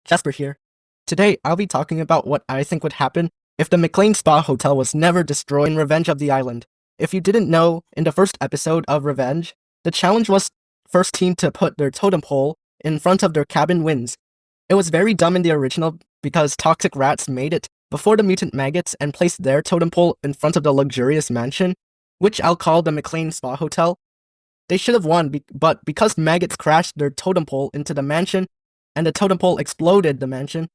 Jasper here. Today, I'll be talking about what I think would happen if the McLean Spa Hotel was never destroyed in Revenge of the Island. If you didn't know, in the first episode of Revenge, the challenge was first team to put their totem pole in front of their cabin wins. It was very dumb in the original because toxic rats made it before the mutant maggots and placed their totem pole in front of the luxurious mansion, which I'll call the McLean Spa Hotel. They should have won, but because maggots crashed their totem pole into the mansion, and the totem pole exploded the mansion,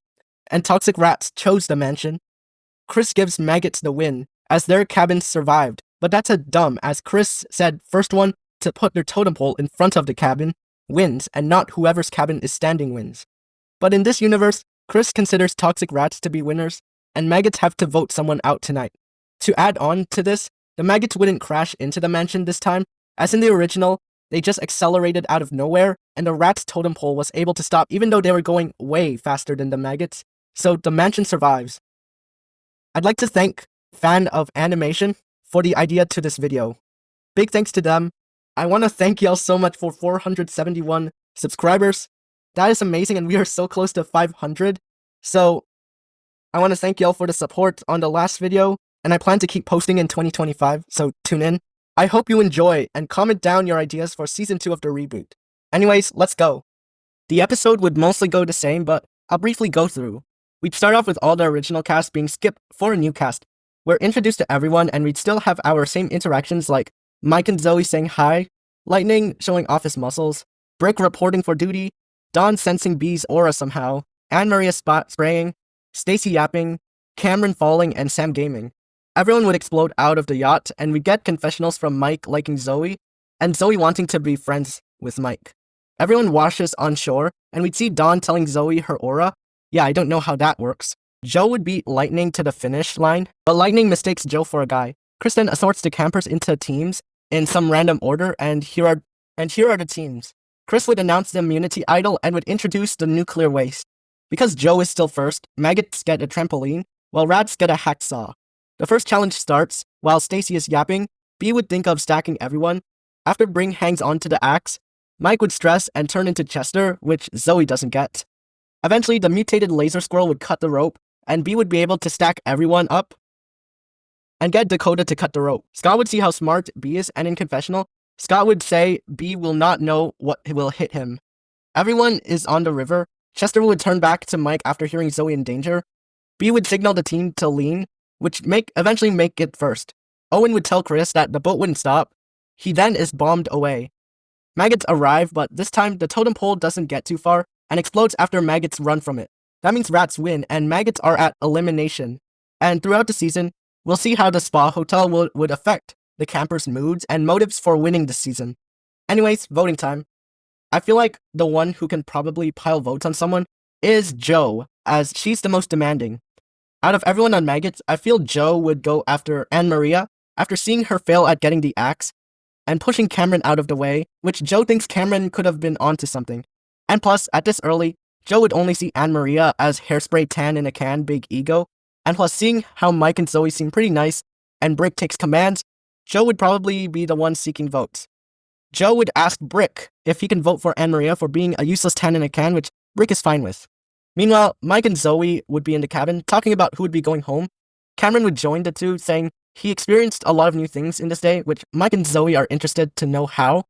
and toxic rats chose the mansion, Chris gives maggots the win, as their cabins survived. But that's a dumb, as Chris said first one to put their totem pole in front of the cabin wins, and not whoever's cabin is standing wins. But in this universe, Chris considers toxic rats to be winners, and maggots have to vote someone out tonight. To add on to this, the maggots wouldn't crash into the mansion this time, as in the original, they just accelerated out of nowhere, and the rat's totem pole was able to stop even though they were going way faster than the maggots, so the mansion survives. I'd like to thank Fan of Animation for the idea to this video. Big thanks to them. I want to thank y'all so much for 471 subscribers. That is amazing, and we are so close to 500. So, I want to thank y'all for the support on the last video, and I plan to keep posting in 2025, so tune in. I hope you enjoy, and comment down your ideas for Season 2 of the reboot. Anyways, let's go. The episode would mostly go the same, but I'll briefly go through. We'd start off with all the original cast being skipped for a new cast. We're introduced to everyone, and we'd still have our same interactions like Mike and Zoe saying hi, Lightning showing off his muscles, Brick reporting for duty, Dawn sensing Bee's aura somehow, Anne-Maria spot spraying, Stacy yapping, Cameron falling, and Sam gaming. Everyone would explode out of the yacht, and we get confessionals from Mike liking Zoe, and Zoe wanting to be friends with Mike. Everyone washes on shore, and we'd see Dawn telling Zoe her aura. Yeah, I don't know how that works. Joe would beat Lightning to the finish line, but Lightning mistakes Joe for a guy. Kristen assorts the campers into teams in some random order, and here are the teams. Chris would announce the immunity idol and would introduce the nuclear waste. Because Joe is still first, maggots get a trampoline, while rats get a hacksaw. The first challenge starts, while Stacy is yapping, Bee would think of stacking everyone. After Bring hangs onto the axe, Mike would stress and turn into Chester, which Zoe doesn't get. Eventually, the mutated laser squirrel would cut the rope, and Bee would be able to stack everyone up and get Dakota to cut the rope. Scott would see how smart Bee is, and in confessional, Scott would say Bee will not know what will hit him. Everyone is on the river. Chester would turn back to Mike after hearing Zoe in danger. Bee would signal the team to lean, which eventually make it first. Owen would tell Chris that the boat wouldn't stop. He then is bombed away. Maggots arrive, but this time the totem pole doesn't get too far and explodes after maggots run from it. That means rats win, and maggots are at elimination. And throughout the season, we'll see how the Spa Hotel would affect the campers' moods and motives for winning this season. Anyways, voting time. I feel like the one who can probably pile votes on someone is Joe, as she's the most demanding. Out of everyone on Maggots, I feel Joe would go after Anne-Maria after seeing her fail at getting the axe and pushing Cameron out of the way, which Joe thinks Cameron could have been onto something. And plus, at this early, Joe would only see Anne-Maria as hairspray tan in a can, big ego, and plus seeing how Mike and Zoe seem pretty nice and Brick takes commands, Joe would probably be the one seeking votes. Joe would ask Brick if he can vote for Anne-Maria for being a useless tan in a can, which Brick is fine with. Meanwhile, Mike and Zoe would be in the cabin, talking about who would be going home. Cameron would join the two, saying he experienced a lot of new things in this day, which Mike and Zoe are interested to know how.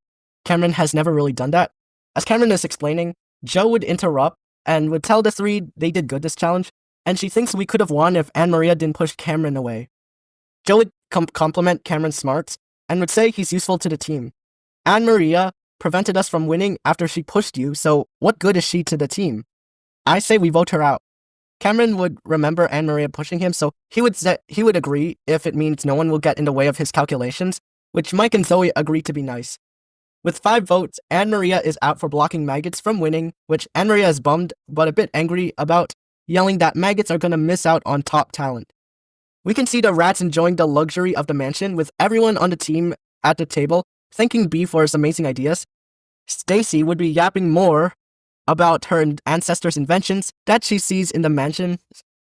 Cameron has never really done that. As Cameron is explaining, Joe would interrupt and would tell the three they did good this challenge, and she thinks we could have won if Anne-Maria didn't push Cameron away. Joe would compliment Cameron's smarts and would say he's useful to the team. Anne-Maria prevented us from winning after she pushed you, so what good is she to the team? I say we vote her out. Cameron would remember Anne-Maria pushing him, so he would agree if it means no one will get in the way of his calculations, which Mike and Zoe agree to be nice. With 5 votes, Anne-Maria is out for blocking maggots from winning, which Anne-Maria is bummed but a bit angry about, yelling that maggots are gonna miss out on top talent. We can see the rats enjoying the luxury of the mansion, with everyone on the team at the table thanking Bee for his amazing ideas. Stacy would be yapping more about her ancestors' inventions that she sees in the mansion,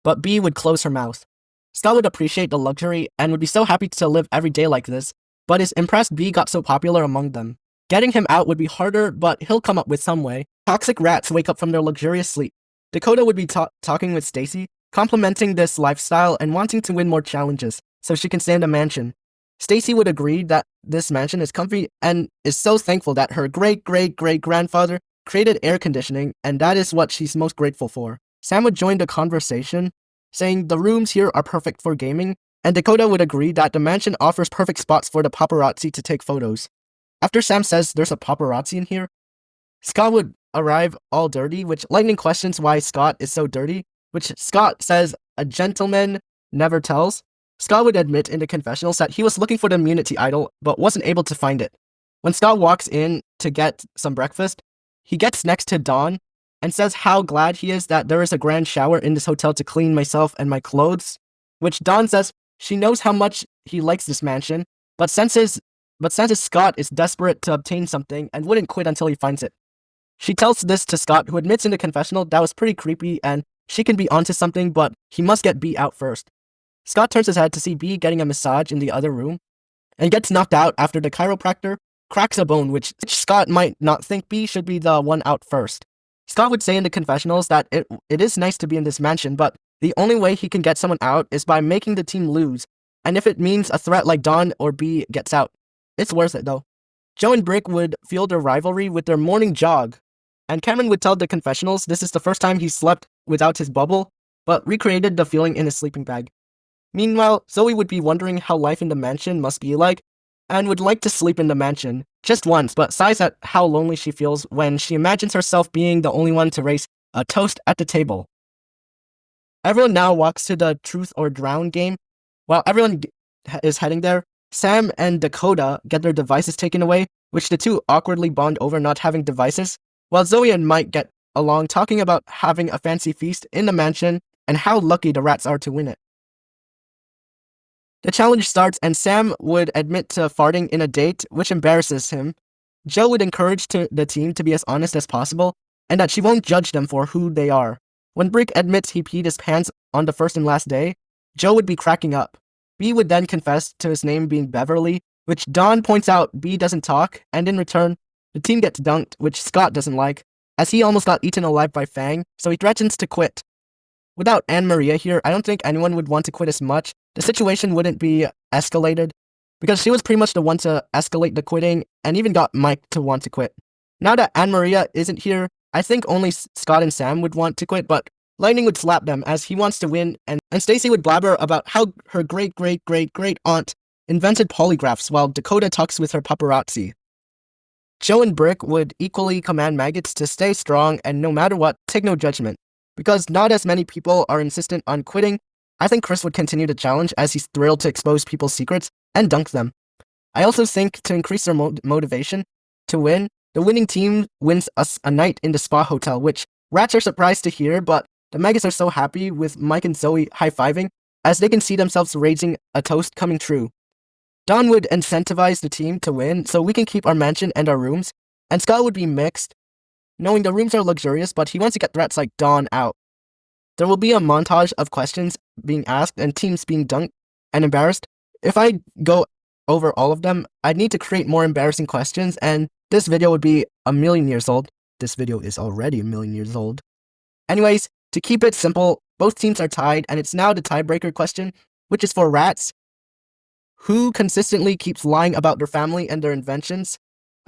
but Bee would close her mouth. Scott would appreciate the luxury and would be so happy to live every day like this, but is impressed Bee got so popular among them. Getting him out would be harder, but he'll come up with some way. Toxic rats wake up from their luxurious sleep. Dakota would be talking with Stacy, complimenting this lifestyle and wanting to win more challenges so she can stay in the mansion. Stacy would agree that this mansion is comfy and is so thankful that her great-great-great-grandfather created air conditioning, and that is what she's most grateful for. Sam would join the conversation, saying the rooms here are perfect for gaming, and Dakota would agree that the mansion offers perfect spots for the paparazzi to take photos. After Sam says there's a paparazzi in here, Scott would arrive all dirty, which Lightning questions why Scott is so dirty, which Scott says a gentleman never tells. Scott would admit in the confessionals that he was looking for the immunity idol, but wasn't able to find it. When Scott walks in to get some breakfast, he gets next to Dawn and says how glad he is that there is a grand shower in this hotel to clean myself and my clothes, which Dawn says she knows how much he likes this mansion, but senses Scott is desperate to obtain something and wouldn't quit until he finds it. She tells this to Scott, who admits in the confessional that was pretty creepy and she can be onto something, but he must get B out first. Scott turns his head to see B getting a massage in the other room and gets knocked out after the chiropractor cracks a bone, which Scott might not think B should be the one out first. Scott would say in the confessionals that it is nice to be in this mansion, but the only way he can get someone out is by making the team lose, and if it means a threat like Dawn or B gets out. It's worth it though. Joe and Brick would fuel their rivalry with their morning jog, and Cameron would tell the confessionals this is the first time he slept without his bubble, but recreated the feeling in his sleeping bag. Meanwhile, Zoe would be wondering how life in the mansion must be like, and would like to sleep in the mansion just once, but sighs at how lonely she feels when she imagines herself being the only one to raise a toast at the table. Everyone now walks to the Truth or Drown game. While everyone is heading there, Sam and Dakota get their devices taken away, which the two awkwardly bond over not having devices, while Zoe and Mike get along talking about having a fancy feast in the mansion and how lucky the rats are to win it. The challenge starts and Sam would admit to farting in a date, which embarrasses him. Joe would encourage the team to be as honest as possible and that she won't judge them for who they are. When Brick admits he peed his pants on the first and last day, Joe would be cracking up. B would then confess to his name being Beverly, which Dawn points out B doesn't talk, and in return, the team gets dunked, which Scott doesn't like, as he almost got eaten alive by Fang, so he threatens to quit. Without Anne Maria here, I don't think anyone would want to quit as much. The situation wouldn't be escalated, because she was pretty much the one to escalate the quitting, and even got Mike to want to quit. Now that Anne Maria isn't here, I think only Scott and Sam would want to quit, but Lightning would slap them as he wants to win, and Stacy would blabber about how her great-great-great-great-aunt invented polygraphs while Dakota talks with her paparazzi. Joe and Brick would equally command Maggots to stay strong and no matter what, take no judgment. Because not as many people are insistent on quitting, I think Chris would continue the challenge as he's thrilled to expose people's secrets and dunk them. I also think to increase their motivation to win, the winning team wins us a night in the spa hotel, which rats are surprised to hear, but the Maggots are so happy with Mike and Zoe high-fiving as they can see themselves raising a toast coming true. Dawn would incentivize the team to win so we can keep our mansion and our rooms, and Scott would be mixed, knowing the rooms are luxurious, but he wants to get threats like Dawn out. There will be a montage of questions being asked and teams being dunked and embarrassed. If I go over all of them, I'd need to create more embarrassing questions, and this video would be a million years old. This video is already a million years old. Anyways, to keep it simple, both teams are tied, and it's now the tiebreaker question, which is for rats. Who consistently keeps lying about their family and their inventions?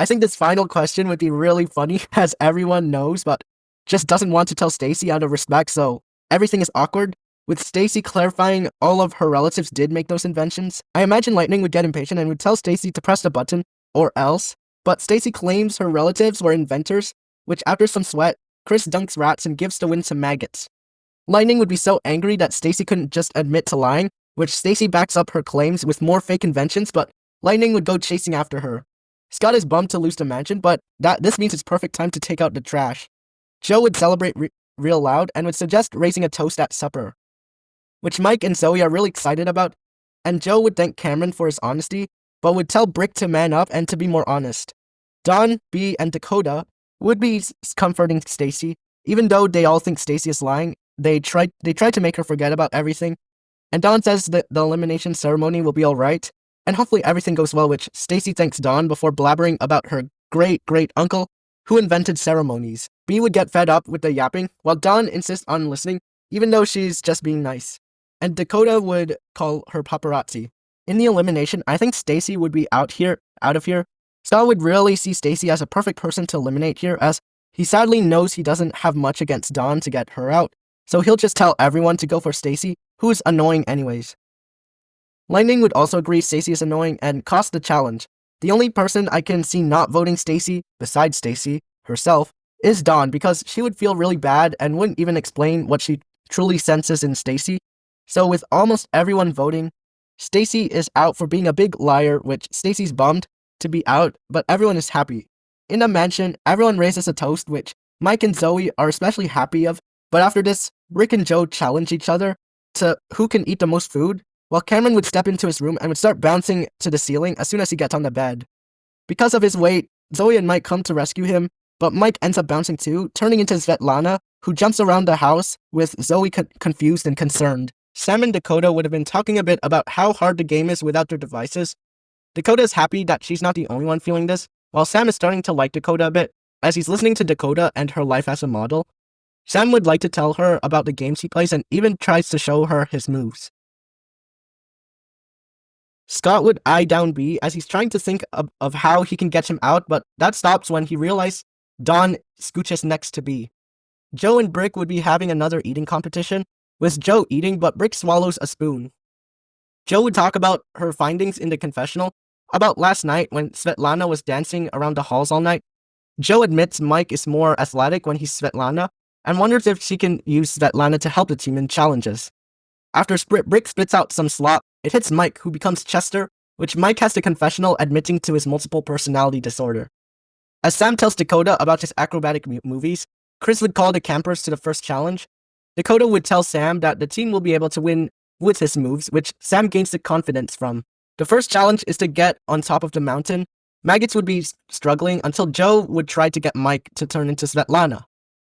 I think this final question would be really funny, as everyone knows, but just doesn't want to tell Stacy out of respect, so everything is awkward. With Stacy clarifying all of her relatives did make those inventions, I imagine Lightning would get impatient and would tell Stacy to press the button, or else. But Stacy claims her relatives were inventors, which after some sweat, Chris dunks rats and gives the win to Maggots. Lightning would be so angry that Stacy couldn't just admit to lying, which Stacy backs up her claims with more fake inventions, but Lightning would go chasing after her. Scott is bummed to lose the mansion, but this means it's perfect time to take out the trash. Joe would celebrate real loud and would suggest raising a toast at supper, which Mike and Zoe are really excited about, and Joe would thank Cameron for his honesty, but would tell Brick to man up and to be more honest. Dawn, B, and Dakota would be comforting Stacy, even though they all think Stacy is lying. They try to make her forget about everything, and Dawn says that the elimination ceremony will be alright, and hopefully everything goes well, which Stacy thanks Dawn before blabbering about her great-great-uncle who invented ceremonies. B would get fed up with the yapping, while Dawn insists on listening, even though she's just being nice. And Dakota would call her paparazzi. In the elimination, I think Stacy would be out of here. Scott would really see Stacy as a perfect person to eliminate here, as he sadly knows he doesn't have much against Dawn to get her out, so he'll just tell everyone to go for Stacy, who is annoying anyways. Lightning would also agree Stacy is annoying and cost the challenge. The only person I can see not voting Stacy, besides Stacy herself, is Dawn, because she would feel really bad and wouldn't even explain what she truly senses in Stacy. So with almost everyone voting, Stacy is out for being a big liar, which Stacy's bummed to be out, but everyone is happy. In the mansion, everyone raises a toast, which Mike and Zoe are especially happy of, but after this, Rick and Joe challenge each other to who can eat the most food, while Cameron would step into his room and would start bouncing to the ceiling as soon as he gets on the bed. Because of his weight, Zoe and Mike come to rescue him, but Mike ends up bouncing too, turning into Svetlana, who jumps around the house with Zoe confused and concerned. Sam and Dakota would have been talking a bit about how hard the game is without their devices. Dakota is happy that she's not the only one feeling this, while Sam is starting to like Dakota a bit, as he's listening to Dakota and her life as a model. Sam would like to tell her about the games he plays and even tries to show her his moves. Scott would eye down B as he's trying to think of how he can get him out, but that stops when he realizes Dawn scooches next to B. Joe and Brick would be having another eating competition, with Joe eating, but Brick swallows a spoon. Joe would talk about her findings in the confessional, about last night when Svetlana was dancing around the halls all night. Joe admits Mike is more athletic when he's Svetlana, and wonders if she can use Svetlana to help the team in challenges. After Brick spits out some slop, it hits Mike, who becomes Chester, which Mike has the confessional admitting to his multiple personality disorder. As Sam tells Dakota about his acrobatic movies, Chris would call the campers to the first challenge. Dakota would tell Sam that the team will be able to win with his moves, which Sam gains the confidence from. The first challenge is to get on top of the mountain. Maggots would be struggling until Joe would try to get Mike to turn into Svetlana.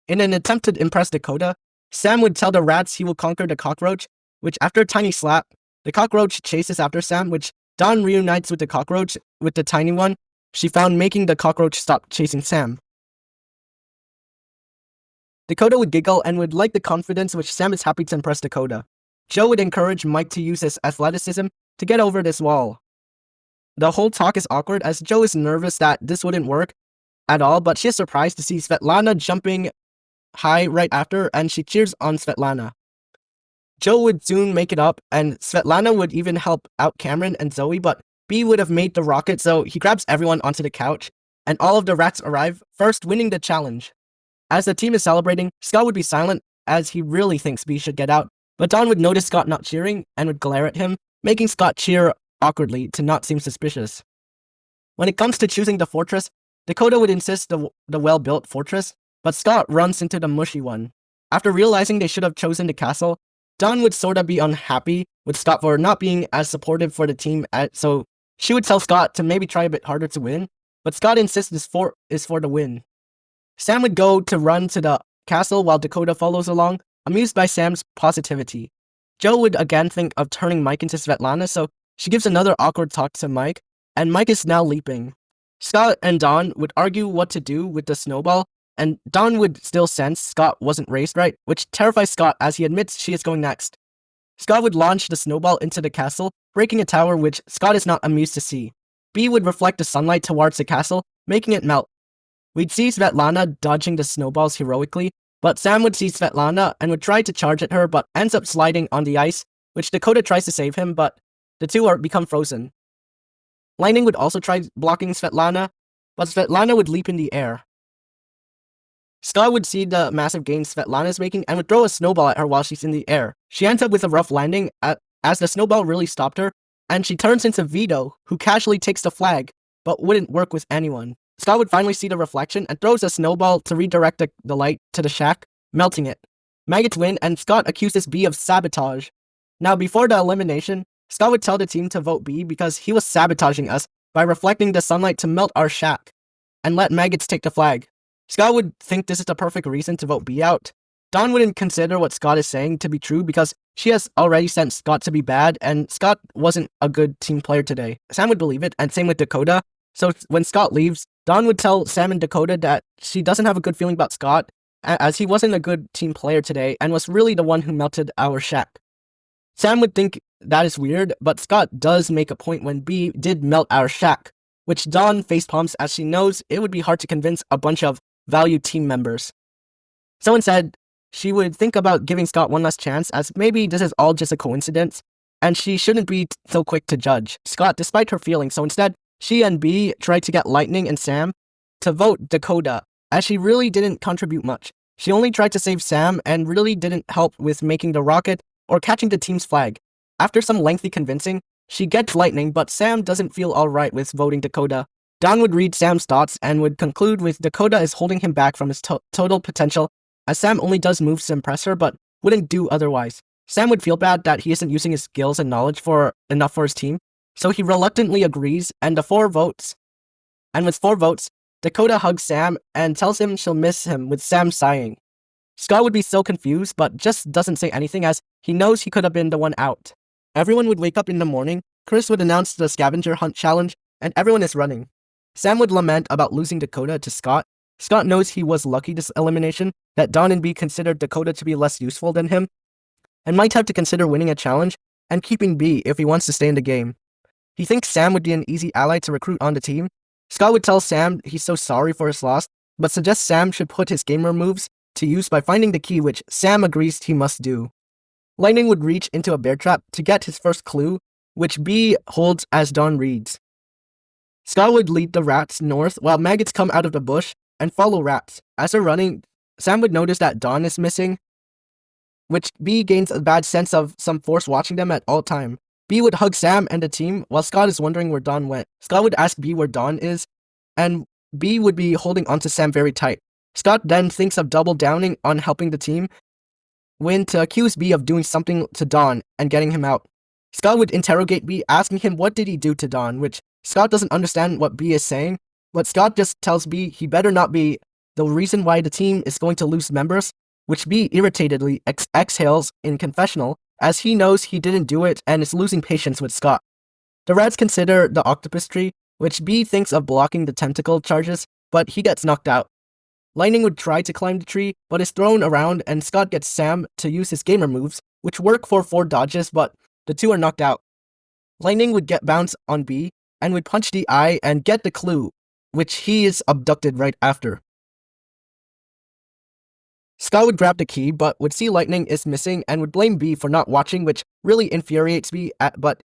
In an attempt to impress Dakota, Sam would tell the rats he will conquer the cockroach, which after a tiny slap, the cockroach chases after Sam, which Dawn reunites with the cockroach with the tiny one she found, making the cockroach stop chasing Sam. Dakota would giggle and would like the confidence, which Sam is happy to impress Dakota. Joe would encourage Mike to use his athleticism to get over this wall. The whole talk is awkward as Joe is nervous that this wouldn't work at all, but she is surprised to see Svetlana jumping high right after, and she cheers on Svetlana. Joe would soon make it up, and Svetlana would even help out Cameron and Zoe, but B would have made the rocket, so he grabs everyone onto the couch, and all of the rats arrive, first winning the challenge. As the team is celebrating, Scott would be silent as he really thinks B should get out, but Dawn would notice Scott not cheering and would glare at him, making Scott cheer awkwardly to not seem suspicious. When it comes to choosing the fortress, Dakota would insist the well-built fortress, but Scott runs into the mushy one. After realizing they should have chosen the castle, Dawn would sorta be unhappy with Scott for not being as supportive for the team, so she would tell Scott to maybe try a bit harder to win, but Scott insists this fort is for the win. Sam would go to run to the castle while Dakota follows along, amused by Sam's positivity. Joe would again think of turning Mike into Svetlana, so she gives another awkward talk to Mike, and Mike is now leaping. Scott and Dawn would argue what to do with the snowball, and Dawn would still sense Scott wasn't raised right, which terrifies Scott as he admits she is going next. Scott would launch the snowball into the castle, breaking a tower which Scott is not amused to see. B would reflect the sunlight towards the castle, making it melt. We'd see Svetlana dodging the snowballs heroically, but Sam would see Svetlana and would try to charge at her, but ends up sliding on the ice, which Dakota tries to save him, but the two become frozen. Lightning would also try blocking Svetlana, but Svetlana would leap in the air. Scott would see the massive gains Svetlana is making and would throw a snowball at her while she's in the air. She ends up with a rough landing as the snowball really stopped her, and she turns into Vito, who casually takes the flag, but wouldn't work with anyone. Scott would finally see the reflection and throws a snowball to redirect the light to the shack, melting it. Maggots win, and Scott accuses B of sabotage. Now, before the elimination, Scott would tell the team to vote B because he was sabotaging us by reflecting the sunlight to melt our shack, and let Maggots take the flag. Scott would think this is the perfect reason to vote B out. Dawn wouldn't consider what Scott is saying to be true because she has already sent Scott to be bad, and Scott wasn't a good team player today. Sam would believe it, and same with Dakota. So when Scott leaves, Dawn would tell Sam and Dakota that she doesn't have a good feeling about Scott, as he wasn't a good team player today and was really the one who melted our shack. Sam would think that is weird, but Scott does make a point when B did melt our shack, which Dawn facepalms as she knows it would be hard to convince a bunch of valued team members. Someone said she would think about giving Scott one last chance, as maybe this is all just a coincidence, and she shouldn't be so quick to judge Scott despite her feelings, so instead, she and B tried to get Lightning and Sam to vote Dakota, as she really didn't contribute much. She only tried to save Sam and really didn't help with making the rocket or catching the team's flag. After some lengthy convincing, she gets Lightning, but Sam doesn't feel alright with voting Dakota. Dawn would read Sam's thoughts and would conclude with Dakota is holding him back from his total potential, as Sam only does moves to impress her but wouldn't do otherwise. Sam would feel bad that he isn't using his skills and knowledge enough for his team, so he reluctantly agrees, and with 4 votes, Dakota hugs Sam and tells him she'll miss him, with Sam sighing. Scott would be so confused, but just doesn't say anything as he knows he could have been the one out. Everyone would wake up in the morning, Chris would announce the scavenger hunt challenge, and everyone is running. Sam would lament about losing Dakota to Scott. Scott knows he was lucky this elimination, that Dawn and B considered Dakota to be less useful than him, and might have to consider winning a challenge and keeping B if he wants to stay in the game. He thinks Sam would be an easy ally to recruit on the team. Scott would tell Sam he's so sorry for his loss, but suggests Sam should put his gamer moves to use by finding the key, which Sam agrees he must do. Lightning would reach into a bear trap to get his first clue, which B holds as Dawn reads. Scott would lead the rats north while Maggots come out of the bush and follow rats. As they're running, Sam would notice that Dawn is missing, which B gains a bad sense of some force watching them at all time. B would hug Sam and the team while Scott is wondering where Dawn went. Scott would ask B where Dawn is, and B would be holding onto Sam very tight. Scott then thinks of double downing on helping the team win to accuse B of doing something to Dawn and getting him out. Scott would interrogate B, asking him what did he do to Dawn, which Scott doesn't understand what B is saying, but Scott just tells B he better not be the reason why the team is going to lose members, which B irritatedly exhales in confessional, as he knows he didn't do it and is losing patience with Scott. The rats consider the octopus tree, which B thinks of blocking the tentacle charges, but he gets knocked out. Lightning would try to climb the tree, but is thrown around, and Scott gets Sam to use his gamer moves, which work for 4 dodges, but the 2 are knocked out. Lightning would get bounce on B, and would punch the eye and get the clue, which he is abducted right after. Scott would grab the key, but would see Lightning is missing and would blame B for not watching, which really infuriates B, but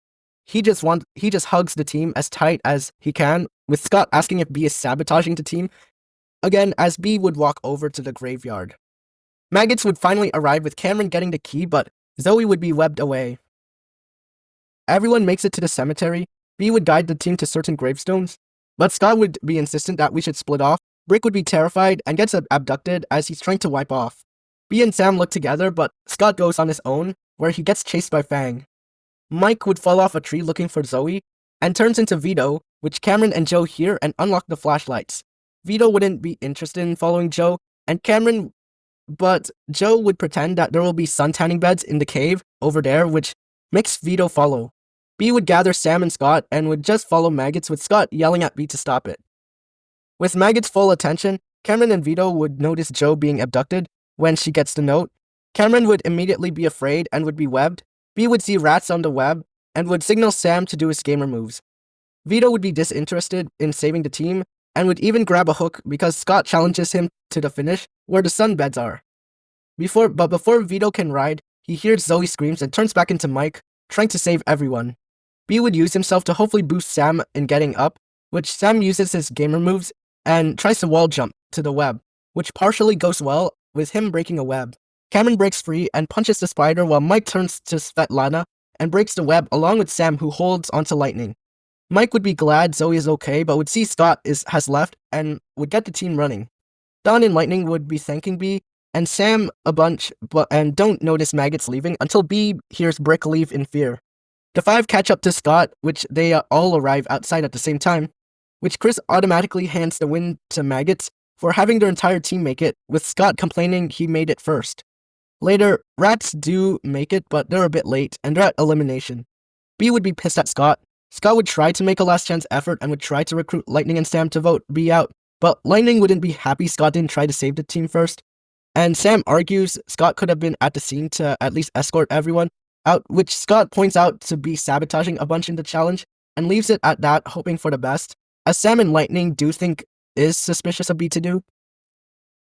he just hugs the team as tight as he can, with Scott asking if B is sabotaging the team, again as B would walk over to the graveyard. Maggots would finally arrive with Cameron getting the key, but Zoe would be webbed away. Everyone makes it to the cemetery. B would guide the team to certain gravestones, but Scott would be insistent that we should split off. Brick would be terrified and gets abducted as he's trying to wipe off. B and Sam look together, but Scott goes on his own, where he gets chased by Fang. Mike would fall off a tree looking for Zoe, and turns into Vito, which Cameron and Joe hear and unlock the flashlights. Vito wouldn't be interested in following Joe, but Joe would pretend that there will be sun tanning beds in the cave over there, which makes Vito follow. B would gather Sam and Scott and would just follow Maggots, with Scott yelling at B to stop it. With Maggots' full attention, Cameron and Vito would notice Joe being abducted when she gets the note. Cameron would immediately be afraid and would be webbed. B would see rats on the web and would signal Sam to do his gamer moves. Vito would be disinterested in saving the team and would even grab a hook because Scott challenges him to the finish where the sunbeds are. Before Vito can ride, he hears Zoe screams and turns back into Mike, trying to save everyone. B would use himself to hopefully boost Sam in getting up, which Sam uses his gamer moves and tries to wall jump to the web, which partially goes well with him breaking a web. Cameron breaks free and punches the spider while Mike turns to Svetlana and breaks the web along with Sam, who holds onto Lightning. Mike would be glad Zoe is okay, but would see Scott has left and would get the team running. Dawn and Lightning would be thanking B and Sam a bunch, and don't notice Maggots leaving until B hears Brick leave in fear. The 5 catch up to Scott, which they all arrive outside at the same time, which Chris automatically hands the win to Maggots for having their entire team make it, with Scott complaining he made it first. Later, rats do make it, but they're a bit late, and they're at elimination. B would be pissed at Scott, Scott would try to make a last chance effort and would try to recruit Lightning and Sam to vote B out, but Lightning wouldn't be happy Scott didn't try to save the team first. And Sam argues Scott could have been at the scene to at least escort everyone out, which Scott points out to be sabotaging a bunch in the challenge, and leaves it at that, hoping for the best, as Sam and Lightning do think is suspicious of B to do.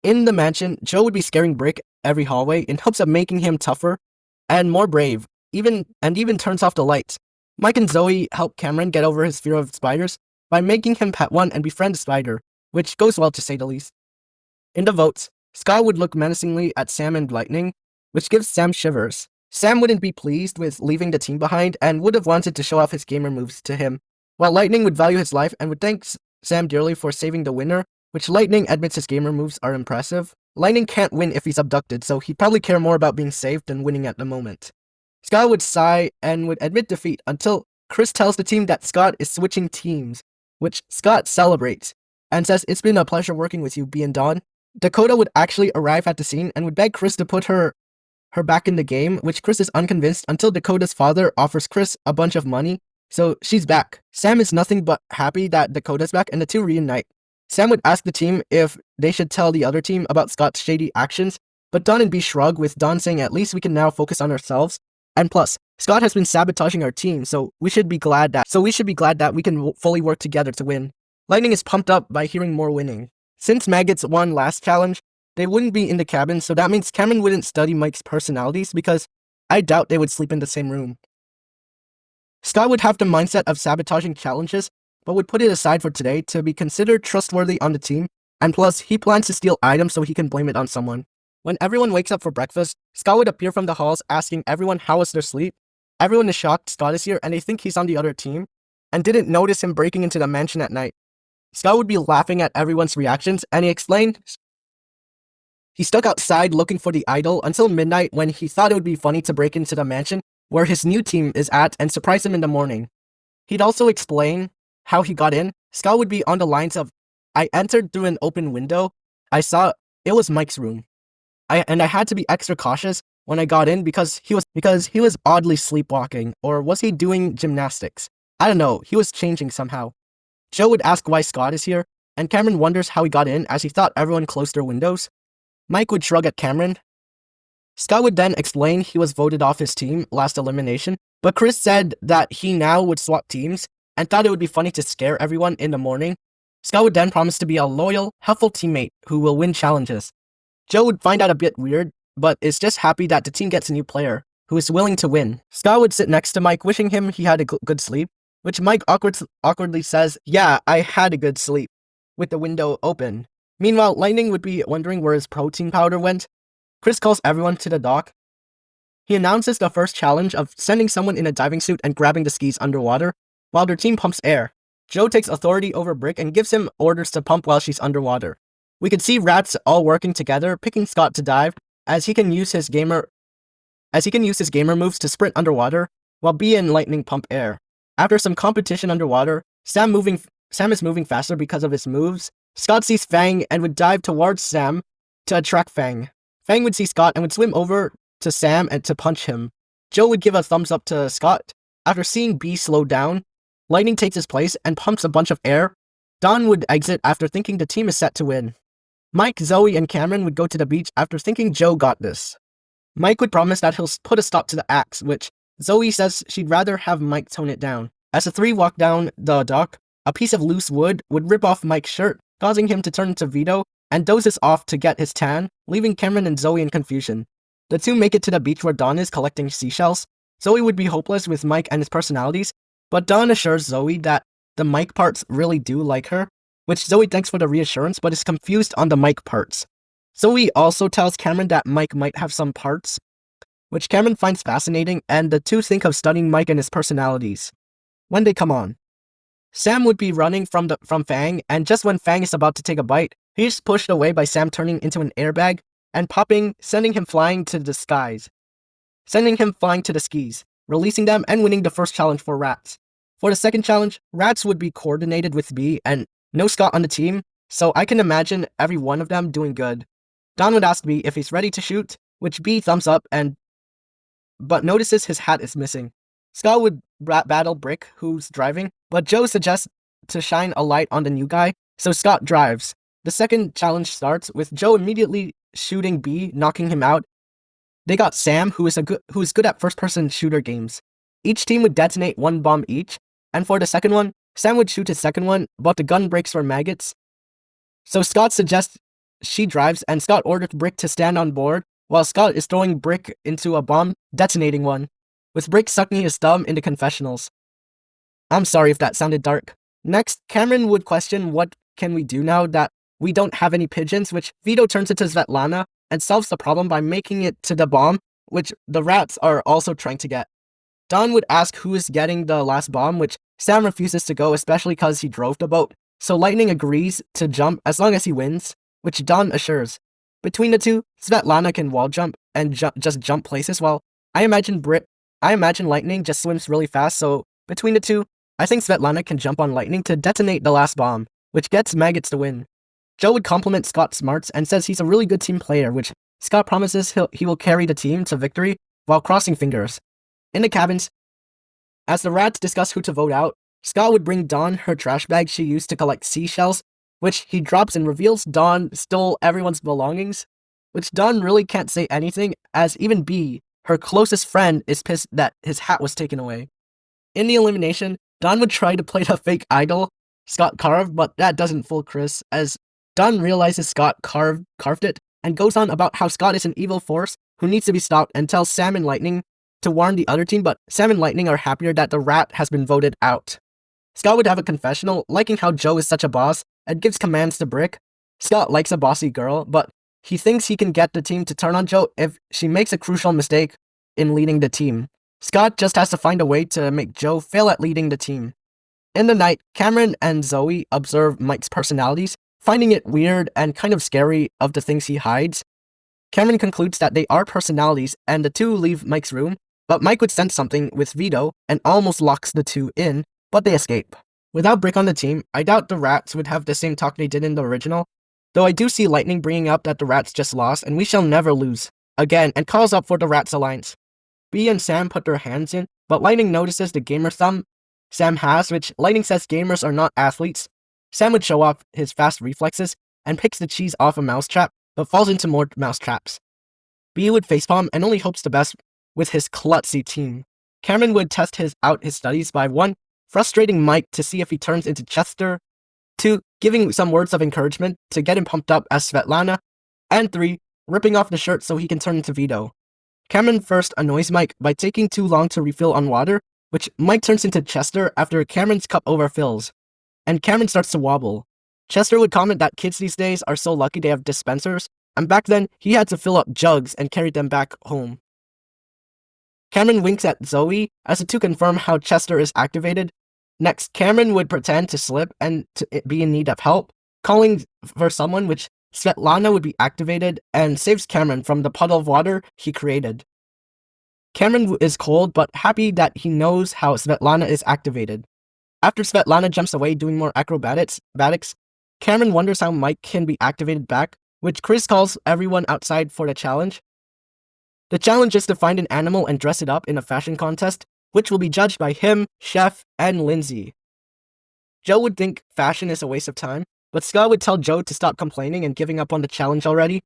In the mansion, Joe would be scaring Brick every hallway in hopes of making him tougher and more brave, even turns off the lights. Mike and Zoe help Cameron get over his fear of spiders by making him pet one and befriend a spider, which goes well to say the least. In the votes, Scott would look menacingly at Sam and Lightning, which gives Sam shivers. Sam wouldn't be pleased with leaving the team behind and would have wanted to show off his gamer moves to him, while Lightning would value his life and would thank Sam dearly for saving the winner, which Lightning admits his gamer moves are impressive. Lightning can't win if he's abducted, so he'd probably care more about being saved than winning at the moment. Scott would sigh and would admit defeat until Chris tells the team that Scott is switching teams, which Scott celebrates and says it's been a pleasure working with you, B and Dawn. Dakota would actually arrive at the scene and would beg Chris to put her back in the game, which Chris is unconvinced until Dakota's father offers Chris a bunch of money, so she's back. Sam is nothing but happy that Dakota's back and the two reunite. Sam would ask the team if they should tell the other team about Scott's shady actions, but Dawn and B shrug, with Dawn saying at least we can now focus on ourselves. And plus, Scott has been sabotaging our team, so we should be glad that we can fully work together to win. Lightning is pumped up by hearing more winning. Since Maggots won last challenge, they wouldn't be in the cabin, so that means Cameron wouldn't study Mike's personalities because I doubt they would sleep in the same room. Scott would have the mindset of sabotaging challenges, but would put it aside for today to be considered trustworthy on the team, and plus, he plans to steal items so he can blame it on someone. When everyone wakes up for breakfast, Scott would appear from the halls asking everyone how was their sleep. Everyone is shocked Scott is here and they think he's on the other team, and didn't notice him breaking into the mansion at night. Scott would be laughing at everyone's reactions, and he explained he stuck outside looking for the idol until midnight when he thought it would be funny to break into the mansion where his new team is at and surprise him in the morning. He'd also explain how he got in. Scott would be on the lines of, I entered through an open window. I saw it was Mike's room. I had to be extra cautious when I got in because he was oddly sleepwalking, or was he doing gymnastics? I don't know, he was changing somehow. Joe would ask why Scott is here, and Cameron wonders how he got in as he thought everyone closed their windows. Mike would shrug at Cameron. Scott would then explain he was voted off his team last elimination, but Chris said that he now would swap teams and thought it would be funny to scare everyone in the morning. Scott would then promise to be a loyal, helpful teammate who will win challenges. Joe would find that a bit weird, but is just happy that the team gets a new player who is willing to win. Scott would sit next to Mike wishing him he had a good sleep, which Mike awkwardly says, yeah, I had a good sleep, with the window open. Meanwhile, Lightning would be wondering where his protein powder went. Chris calls everyone to the dock. He announces the first challenge of sending someone in a diving suit and grabbing the skis underwater, while their team pumps air. Joe takes authority over Brick and gives him orders to pump while she's underwater. We could see Rats all working together, picking Scott to dive, as he can use his gamer moves to sprint underwater, while B and Lightning pump air. After some competition underwater, Sam is moving faster because of his moves. Scott sees Fang and would dive towards Sam to attract Fang. Fang would see Scott and would swim over to Sam and to punch him. Joe would give a thumbs up to Scott. After seeing B slow down, Lightning takes his place and pumps a bunch of air. Dawn would exit after thinking the team is set to win. Mike, Zoe, and Cameron would go to the beach after thinking Joe got this. Mike would promise that he'll put a stop to the axe, which Zoe says she'd rather have Mike tone it down. As the three walk down the dock, a piece of loose wood would rip off Mike's shirt, causing him to turn into Vito and dozes off to get his tan, leaving Cameron and Zoe in confusion. The two make it to the beach where Dawn is collecting seashells. Zoe would be hopeless with Mike and his personalities, but Dawn assures Zoe that the Mike parts really do like her, which Zoe thanks for the reassurance but is confused on the Mike parts. Zoe also tells Cameron that Mike might have some parts, which Cameron finds fascinating, and the two think of studying Mike and his personalities when they come on. Sam would be running from Fang, and just when Fang is about to take a bite, he's pushed away by Sam turning into an airbag and popping, sending him flying to the skis, releasing them and winning the first challenge for Rats. For the second challenge, Rats would be coordinated with B and no Scott on the team, so I can imagine every one of them doing good. Dawn would ask B if he's ready to shoot, which B thumbs up but notices his hat is missing. Scott would battle Brick, who's driving, but Joe suggests to shine a light on the new guy, so Scott drives. The second challenge starts with Joe immediately shooting B, knocking him out. They got Sam, who is good at first-person shooter games. Each team would detonate one bomb each, and for the second one, Sam would shoot his second one, but the gun breaks for Maggots. So Scott suggests she drives, and Scott orders Brick to stand on board, while Scott is throwing Brick into a bomb, detonating one, with Brick sucking his thumb into confessionals. I'm sorry if that sounded dark. Next, Cameron would question what can we do now that we don't have any pigeons, which Vito turns into Svetlana and solves the problem by making it to the bomb, which the rats are also trying to get. Don would ask who is getting the last bomb, which Sam refuses to go, especially because he drove the boat, so Lightning agrees to jump as long as he wins, which Don assures. Between the two, Svetlana can wall jump and just jump places, while I imagine Lightning just swims really fast, so between the two, I think Svetlana can jump on Lightning to detonate the last bomb, which gets Maggots to win. Joe would compliment Scott's smarts and says he's a really good team player, which Scott promises he will carry the team to victory while crossing fingers. In the cabins, as the rats discuss who to vote out, Scott would bring Dawn her trash bag she used to collect seashells, which he drops and reveals Dawn stole everyone's belongings, which Dawn really can't say anything, as even B, her closest friend, is pissed that his hat was taken away. In the elimination, Dawn would try to play the fake idol Scott carved, but that doesn't fool Chris, as Dawn realizes Scott carved it, and goes on about how Scott is an evil force who needs to be stopped, and tells Sam and Lightning to warn the other team, but Sam and Lightning are happier that the rat has been voted out. Scott would have a confessional, liking how Joe is such a boss, and gives commands to Brick. Scott likes a bossy girl, but he thinks he can get the team to turn on Joe if she makes a crucial mistake in leading the team. Scott just has to find a way to make Joe fail at leading the team. In the night, Cameron and Zoe observe Mike's personalities, finding it weird and kind of scary of the things he hides. Cameron concludes that they are personalities, and the two leave Mike's room, but Mike would sense something with Vito and almost locks the two in, but they escape. Without Brick on the team, I doubt the rats would have the same talk they did in the original, though I do see Lightning bringing up that the rats just lost and we shall never lose, again, and calls up for the Rats Alliance. B and Sam put their hands in, but Lightning notices the gamer thumb Sam has, which Lightning says gamers are not athletes. Sam would show off his fast reflexes and picks the cheese off a mousetrap, but falls into more mousetraps. B would facepalm and only hopes the best with his klutzy team. Cameron would test his studies by 1. Frustrating Mike to see if he turns into Chester, 2. Giving some words of encouragement to get him pumped up as Svetlana, and 3. Ripping off the shirt so he can turn into Vito. Cameron first annoys Mike by taking too long to refill on water, which Mike turns into Chester after Cameron's cup overfills, and Cameron starts to wobble. Chester would comment that kids these days are so lucky they have dispensers, and back then he had to fill up jugs and carry them back home. Cameron winks at Zoe as the two confirm how Chester is activated. Next, Cameron would pretend to slip and to be in need of help, calling for someone, which Svetlana would be activated and saves Cameron from the puddle of water he created. Cameron is cold but happy that he knows how Svetlana is activated. After Svetlana jumps away doing more acrobatics, Cameron wonders how Mike can be activated back, which Chris calls everyone outside for the challenge. The challenge is to find an animal and dress it up in a fashion contest, which will be judged by him, Chef, and Lindsay. Joe would think fashion is a waste of time, but Scott would tell Joe to stop complaining and giving up on the challenge already.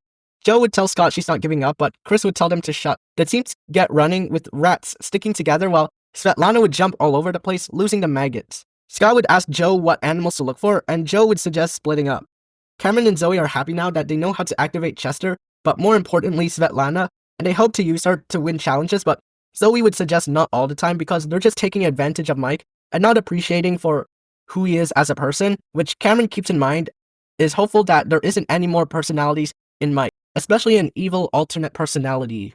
Joe would tell Scott she's not giving up, but Chris would tell them to shut. The teams get running with rats sticking together while Svetlana would jump all over the place, losing the Maggots. Scott would ask Joe what animals to look for, and Joe would suggest splitting up. Cameron and Zoe are happy now that they know how to activate Chester, but more importantly Svetlana, and they hope to use her to win challenges, but Zoe would suggest not all the time because they're just taking advantage of Mike and not appreciating for who he is as a person, which Cameron keeps in mind, is hopeful that there isn't any more personalities in Mike, especially an evil alternate personality.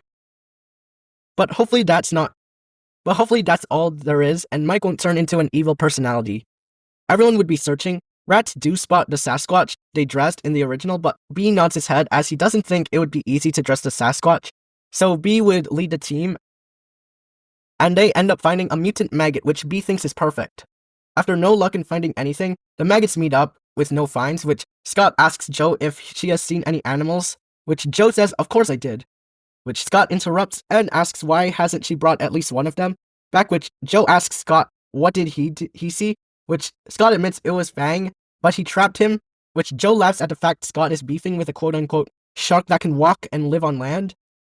But hopefully that's all there is, and Mike won't turn into an evil personality. Everyone would be searching. Rats do spot the Sasquatch they dressed in the original, but B nods his head as he doesn't think it would be easy to dress the Sasquatch. So B would lead the team, and they end up finding a mutant maggot, which B thinks is perfect. After no luck in finding anything, the maggots meet up with no finds, which Scott asks Joe if she has seen any animals, which Joe says, of course I did. Which Scott interrupts and asks why hasn't she brought at least one of them, back which Joe asks Scott what did he see, which Scott admits it was Fang, but he trapped him, which Joe laughs at the fact Scott is beefing with a quote-unquote shark that can walk and live on land.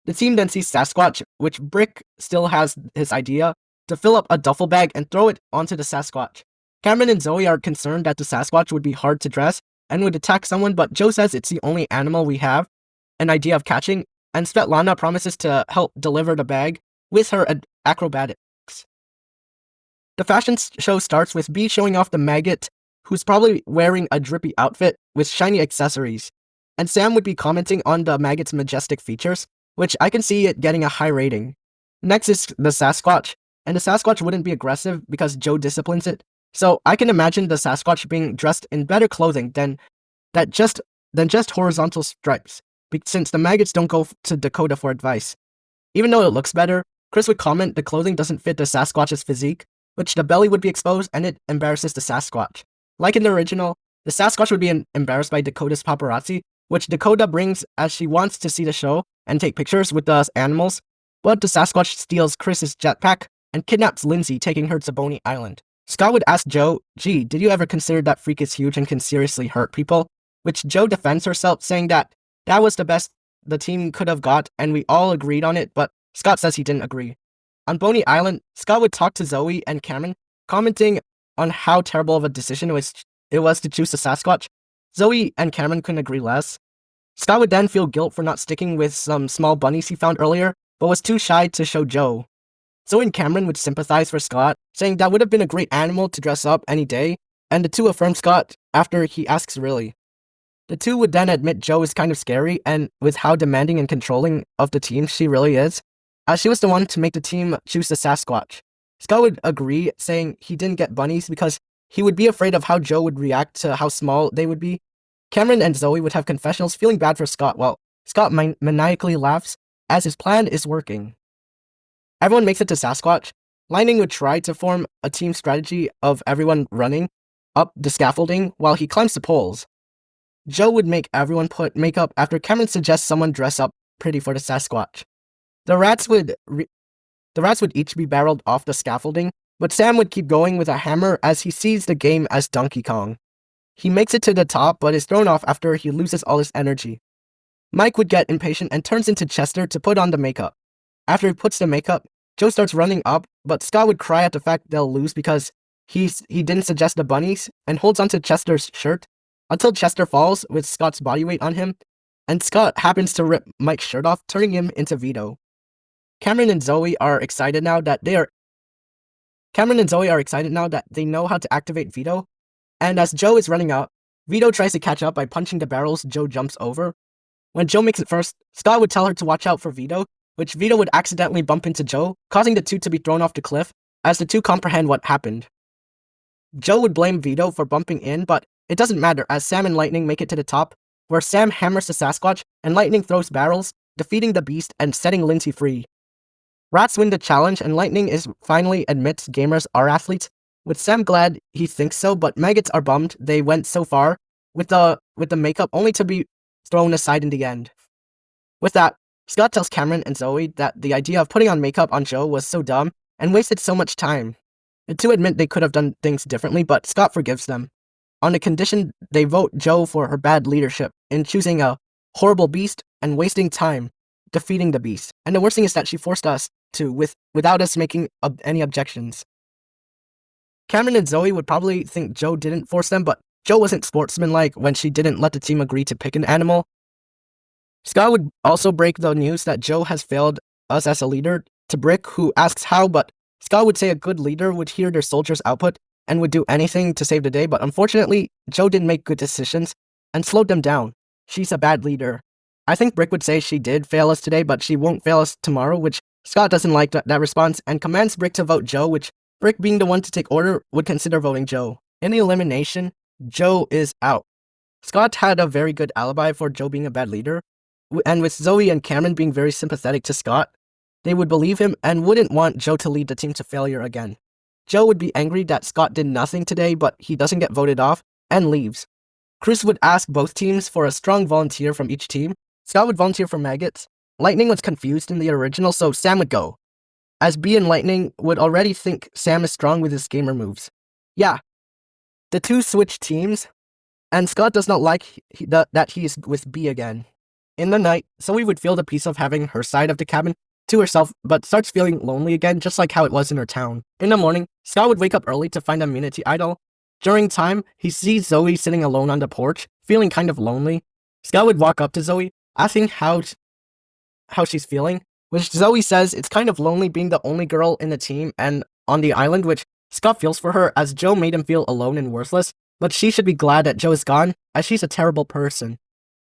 The team then sees Sasquatch, which Brick still has his idea to fill up a duffel bag and throw it onto the Sasquatch. Cameron and Zoe are concerned that the Sasquatch would be hard to dress and would attack someone, but Joe says it's the only animal we have an idea of catching, and Svetlana promises to help deliver the bag with her acrobatics. The fashion show starts with B showing off the Maggot, who's probably wearing a drippy outfit with shiny accessories, and Sam would be commenting on the Maggot's majestic features, which I can see it getting a high rating. Next is the Sasquatch, and the Sasquatch wouldn't be aggressive because Joe disciplines it, so I can imagine the Sasquatch being dressed in better clothing than just horizontal stripes, since the Maggots don't go to Dakota for advice. Even though it looks better, Chris would comment the clothing doesn't fit the Sasquatch's physique, which the belly would be exposed and it embarrasses the Sasquatch. Like in the original, the Sasquatch would be embarrassed by Dakota's paparazzi, which Dakota brings as she wants to see the show and take pictures with the animals, but the Sasquatch steals Chris's jetpack and kidnaps Lindsay, taking her to Boney Island. Scott would ask Joe, "Gee, did you ever consider that freak is huge and can seriously hurt people?" Which Joe defends herself, saying that was the best the team could have got and we all agreed on it, but Scott says he didn't agree. On Boney Island, Scott would talk to Zoe and Cameron, commenting on how terrible of a decision it was to choose the Sasquatch. Zoe and Cameron couldn't agree less. Scott would then feel guilt for not sticking with some small bunnies he found earlier, but was too shy to show Joe. Zoe and Cameron would sympathize for Scott, saying that would have been a great animal to dress up any day, and the two affirm Scott after he asks really. The two would then admit Joe is kind of scary, and with how demanding and controlling of the team she really is, as she was the one to make the team choose the Sasquatch. Scott would agree, saying he didn't get bunnies because he would be afraid of how Joe would react to how small they would be. Cameron and Zoe would have confessionals feeling bad for Scott, while Scott maniacally laughs as his plan is working. Everyone makes it to Sasquatch. Lightning would try to form a team strategy of everyone running up the scaffolding while he climbs the poles. Joe would make everyone put makeup after Cameron suggests someone dress up pretty for the Sasquatch. The rats would each be barreled off the scaffolding, but Sam would keep going with a hammer as he sees the game as Donkey Kong. He makes it to the top but is thrown off after he loses all his energy. Mike would get impatient and turns into Chester to put on the makeup. After he puts the makeup, Joe starts running up, but Scott would cry at the fact they'll lose because he didn't suggest the bunnies and holds onto Chester's shirt until Chester falls with Scott's body weight on him, and Scott happens to rip Mike's shirt off, turning him into Vito. Cameron and Zoe are excited now that they know how to activate Vito, and as Joe is running out, Vito tries to catch up by punching the barrels Joe jumps over. When Joe makes it first, Scott would tell her to watch out for Vito, which Vito would accidentally bump into Joe, causing the two to be thrown off the cliff as the two comprehend what happened. Joe would blame Vito for bumping in, but it doesn't matter as Sam and Lightning make it to the top, where Sam hammers the Sasquatch and Lightning throws barrels, defeating the beast and setting Lindsay free. Rats win the challenge and Lightning finally admits gamers are athletes, with Sam glad he thinks so, but Maggots are bummed they went so far with the makeup only to be thrown aside in the end. With that, Scott tells Cameron and Zoe that the idea of putting on makeup on Joe was so dumb and wasted so much time. The two admit they could have done things differently, but Scott forgives them, on the condition they vote Joe for her bad leadership in choosing a horrible beast and wasting time defeating the beast. And the worst thing is that she forced us to, without us making any objections. Cameron and Zoe would probably think Joe didn't force them, but Joe wasn't sportsmanlike when she didn't let the team agree to pick an animal. Scott would also break the news that Joe has failed us as a leader to Brick, who asks how, but Scott would say a good leader would hear their soldiers' output and would do anything to save the day, but unfortunately, Joe didn't make good decisions and slowed them down. She's a bad leader. I think Brick would say she did fail us today, but she won't fail us tomorrow, which Scott doesn't like that response and commands Brick to vote Joe, which Brick, being the one to take order, would consider voting Joe. In the elimination, Joe is out. Scott had a very good alibi for Joe being a bad leader, and with Zoe and Cameron being very sympathetic to Scott, they would believe him and wouldn't want Joe to lead the team to failure again. Joe would be angry that Scott did nothing today, but he doesn't get voted off and leaves. Chris would ask both teams for a strong volunteer from each team. Scott would volunteer for Maggots. Lightning was confused in the original, so Sam would go. as B and Lightning would already think Sam is strong with his gamer moves. Yeah, the two switch teams, and Scott does not like that he is with B again. In the night, Zoe would feel the peace of having her side of the cabin to herself, but starts feeling lonely again, just like how it was in her town. In the morning, Scott would wake up early to find Immunity idle. During time, he sees Zoe sitting alone on the porch, feeling kind of lonely. Scott would walk up to Zoe, asking how she's feeling, which Zoe says it's kind of lonely being the only girl in the team and on the island, which Scott feels for her as Joe made him feel alone and worthless, but she should be glad that Joe is gone, as she's a terrible person.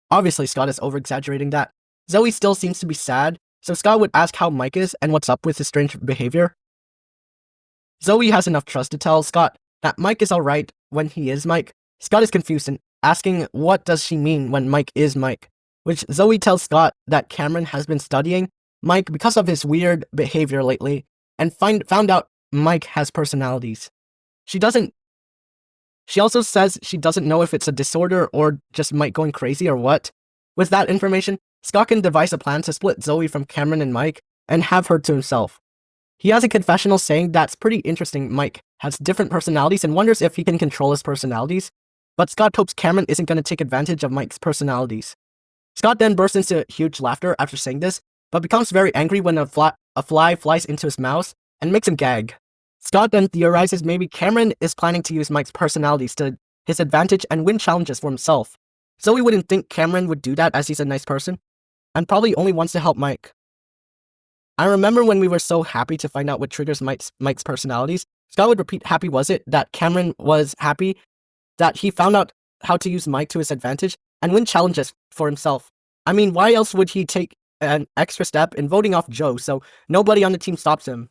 Obviously, Scott is over-exaggerating that. Zoe still seems to be sad, so Scott would ask how Mike is and what's up with his strange behavior. Zoe has enough trust to tell Scott that Mike is alright when he is Mike. Scott is confused and asking what does she mean when Mike is Mike, which Zoe tells Scott that Cameron has been studying Mike because of his weird behavior lately and found out Mike has personalities. She also says she doesn't know if it's a disorder or just Mike going crazy or what. With that information, Scott can devise a plan to split Zoe from Cameron and Mike and have her to himself. He has a confessional saying that's pretty interesting. Mike has different personalities and wonders if he can control his personalities, but Scott hopes Cameron isn't going to take advantage of Mike's personalities. Scott then bursts into huge laughter after saying this, but becomes very angry when a fly flies into his mouth and makes him gag. Scott then theorizes maybe Cameron is planning to use Mike's personalities to his advantage and win challenges for himself. Zoe wouldn't think Cameron would do that as he's a nice person, and probably only wants to help Mike. I remember when we were so happy to find out what triggers Mike's personalities. Scott would repeat happy was it that Cameron was happy that he found out how to use Mike to his advantage and win challenges for himself. I mean, why else would he take an extra step in voting off Joe so nobody on the team stops him?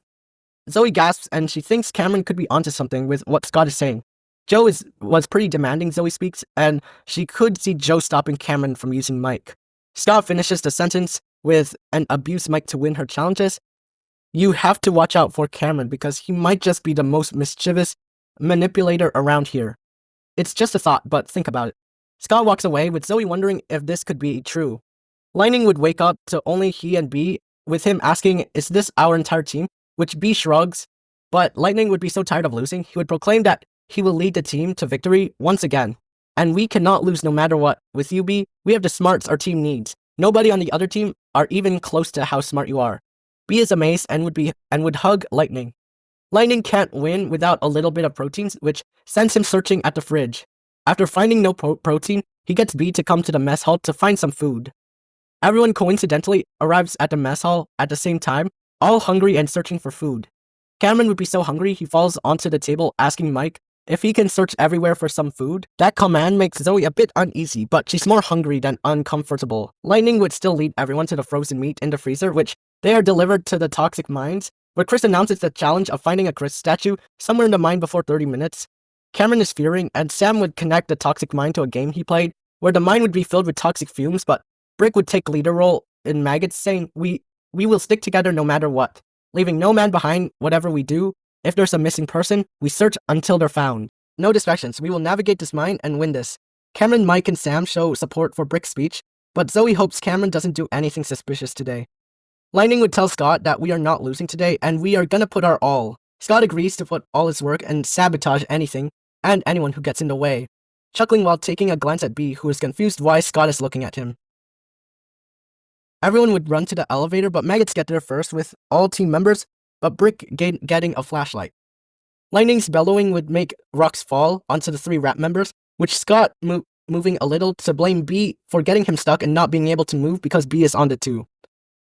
Zoe gasps and she thinks Cameron could be onto something with what Scott is saying. Joe was pretty demanding, Zoe speaks, and she could see Joe stopping Cameron from using Mike. Scott finishes the sentence with an abuse Mike to win her challenges. You have to watch out for Cameron because he might just be the most mischievous manipulator around here. It's just a thought, but think about it. Scott walks away with Zoe wondering if this could be true. Lightning would wake up to only he and B, with him asking, is this our entire team? Which B shrugs, but Lightning would be so tired of losing, he would proclaim that he will lead the team to victory once again. And we cannot lose no matter what. With you, B, we have the smarts our team needs. Nobody on the other team are even close to how smart you are. B is amazed and would hug Lightning. Lightning can't win without a little bit of proteins, which sends him searching at the fridge. After finding no protein, he gets B to come to the mess hall to find some food. Everyone coincidentally arrives at the mess hall at the same time, all hungry and searching for food. Cameron would be so hungry he falls onto the table asking Mike if he can search everywhere for some food. That command makes Zoe a bit uneasy, but she's more hungry than uncomfortable. Lightning would still lead everyone to the frozen meat in the freezer, which they are delivered to the toxic mines, where Chris announces the challenge of finding a Chris statue somewhere in the mine before 30 minutes. Cameron is fearing, and Sam would connect the toxic mine to a game he played, where the mine would be filled with toxic fumes, but Brick would take leader role in Maggots, saying, We will stick together no matter what, leaving no man behind whatever we do. If there's a missing person, we search until they're found. No distractions, we will navigate this mine and win this. Cameron, Mike, and Sam show support for Brick's speech, but Zoe hopes Cameron doesn't do anything suspicious today. Lightning would tell Scott that we are not losing today and we are gonna put our all. Scott agrees to put all his work and sabotage anything and anyone who gets in the way, chuckling while taking a glance at B, who is confused why Scott is looking at him. Everyone would run to the elevator, but Maggots get there first with all team members, but Brick getting a flashlight. Lightning's bellowing would make rocks fall onto the 3 rap members, which Scott moving a little to blame B for getting him stuck and not being able to move because B is on the 2.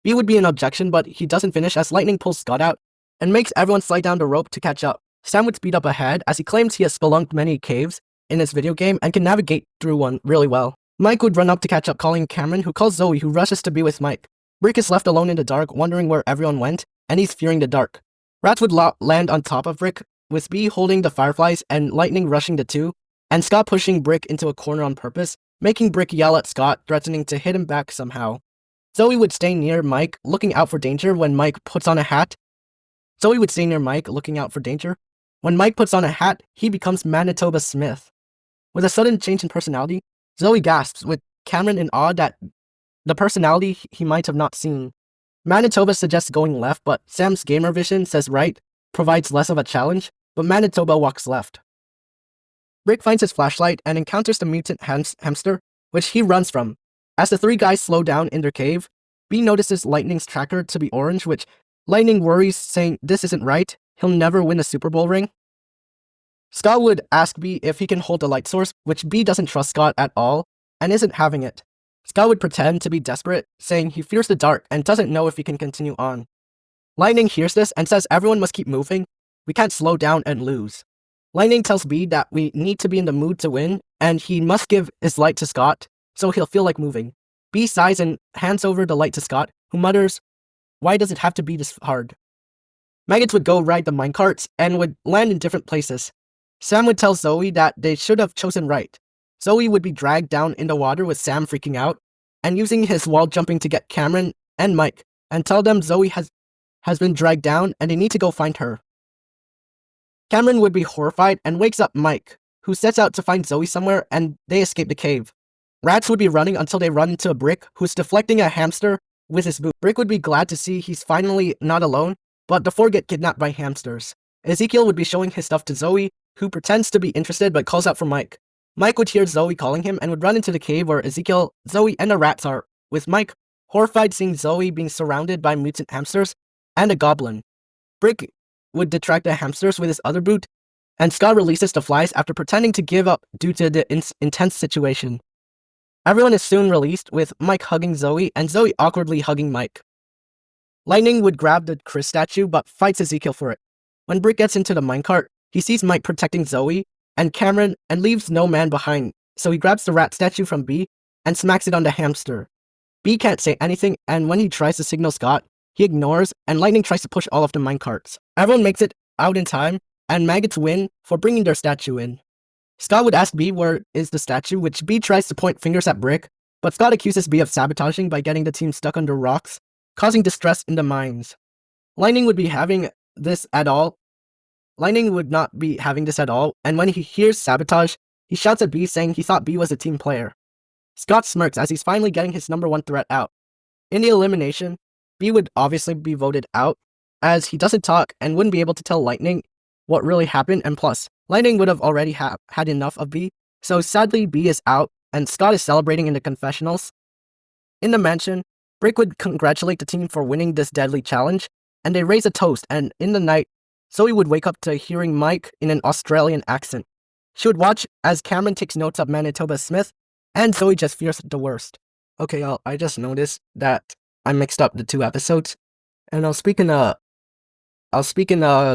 B would be an objection, but he doesn't finish as Lightning pulls Scott out and makes everyone slide down the rope to catch up. Sam would speed up ahead as he claims he has spelunked many caves in his video game and can navigate through one really well. Mike would run up to catch up, calling Cameron, who calls Zoe, who rushes to be with Mike. Brick is left alone in the dark, wondering where everyone went, and he's fearing the dark. Rats would land on top of Brick, with B holding the fireflies and Lightning rushing the 2, and Scott pushing Brick into a corner on purpose, making Brick yell at Scott, threatening to hit him back somehow. Zoe would stay near Mike, looking out for danger when Mike puts on a hat. When Mike puts on a hat, he becomes Manitoba Smith. With a sudden change in personality, Zoe gasps, with Cameron in awe that the personality he might have not seen. Manitoba suggests going left, but Sam's gamer vision says right, provides less of a challenge, but Manitoba walks left. Brick finds his flashlight and encounters the mutant hamster, which he runs from. As the three guys slow down in their cave, B notices Lightning's tracker to be orange, which Lightning worries, saying this isn't right, he'll never win a Super Bowl ring. Scott would ask B if he can hold the light source, which B doesn't trust Scott at all, and isn't having it. Scott would pretend to be desperate, saying he fears the dark and doesn't know if he can continue on. Lightning hears this and says everyone must keep moving, we can't slow down and lose. Lightning tells B that we need to be in the mood to win, and he must give his light to Scott, so he'll feel like moving. B sighs and hands over the light to Scott, who mutters, "Why does it have to be this hard?" Maggots would go ride the minecarts and would land in different places. Sam would tell Zoe that they should have chosen right. Zoe would be dragged down in the water with Sam freaking out, and using his wall jumping to get Cameron and Mike, and tell them Zoe has been dragged down and they need to go find her. Cameron would be horrified and wakes up Mike, who sets out to find Zoe somewhere, and they escape the cave. Rats would be running until they run into a Brick, who's deflecting a hamster with his boot. Brick would be glad to see he's finally not alone, but the four get kidnapped by hamsters. Ezekiel would be showing his stuff to Zoe, who pretends to be interested but calls out for Mike. Mike would hear Zoe calling him and would run into the cave where Ezekiel, Zoe, and the rats are, with Mike horrified seeing Zoe being surrounded by mutant hamsters and a goblin. Brick would detract the hamsters with his other boot, and Scott releases the flies after pretending to give up due to the intense situation. Everyone is soon released, with Mike hugging Zoe and Zoe awkwardly hugging Mike. Lightning would grab the Chris statue but fights Ezekiel for it. When Brick gets into the minecart, he sees Mike protecting Zoe and Cameron and leaves no man behind, so he grabs the rat statue from B and smacks it on the hamster. B can't say anything, and when he tries to signal Scott, he ignores, and Lightning tries to push all of the minecarts. Everyone makes it out in time, and Maggots win for bringing their statue in. Scott would ask B where is the statue, which B tries to point fingers at Brick, but Scott accuses B of sabotaging by getting the team stuck under rocks, causing distress in the mines. Lightning would not be having this at all, and when he hears sabotage, he shouts at B saying he thought B was a team player. Scott smirks as he's finally getting his number one threat out. In the elimination, B would obviously be voted out, as he doesn't talk and wouldn't be able to tell Lightning what really happened, and plus, Lightning would have already had enough of B, so sadly B is out, and Scott is celebrating in the confessionals. In the mansion, Brick would congratulate the team for winning this deadly challenge, and they raise a toast, and in the night, Zoe would wake up to hearing Mike in an Australian accent. She would watch as Cameron takes notes of Manitoba Smith, and Zoe just fears the worst. Okay, y'all, I just noticed that I mixed up the two episodes, and I'll speak in a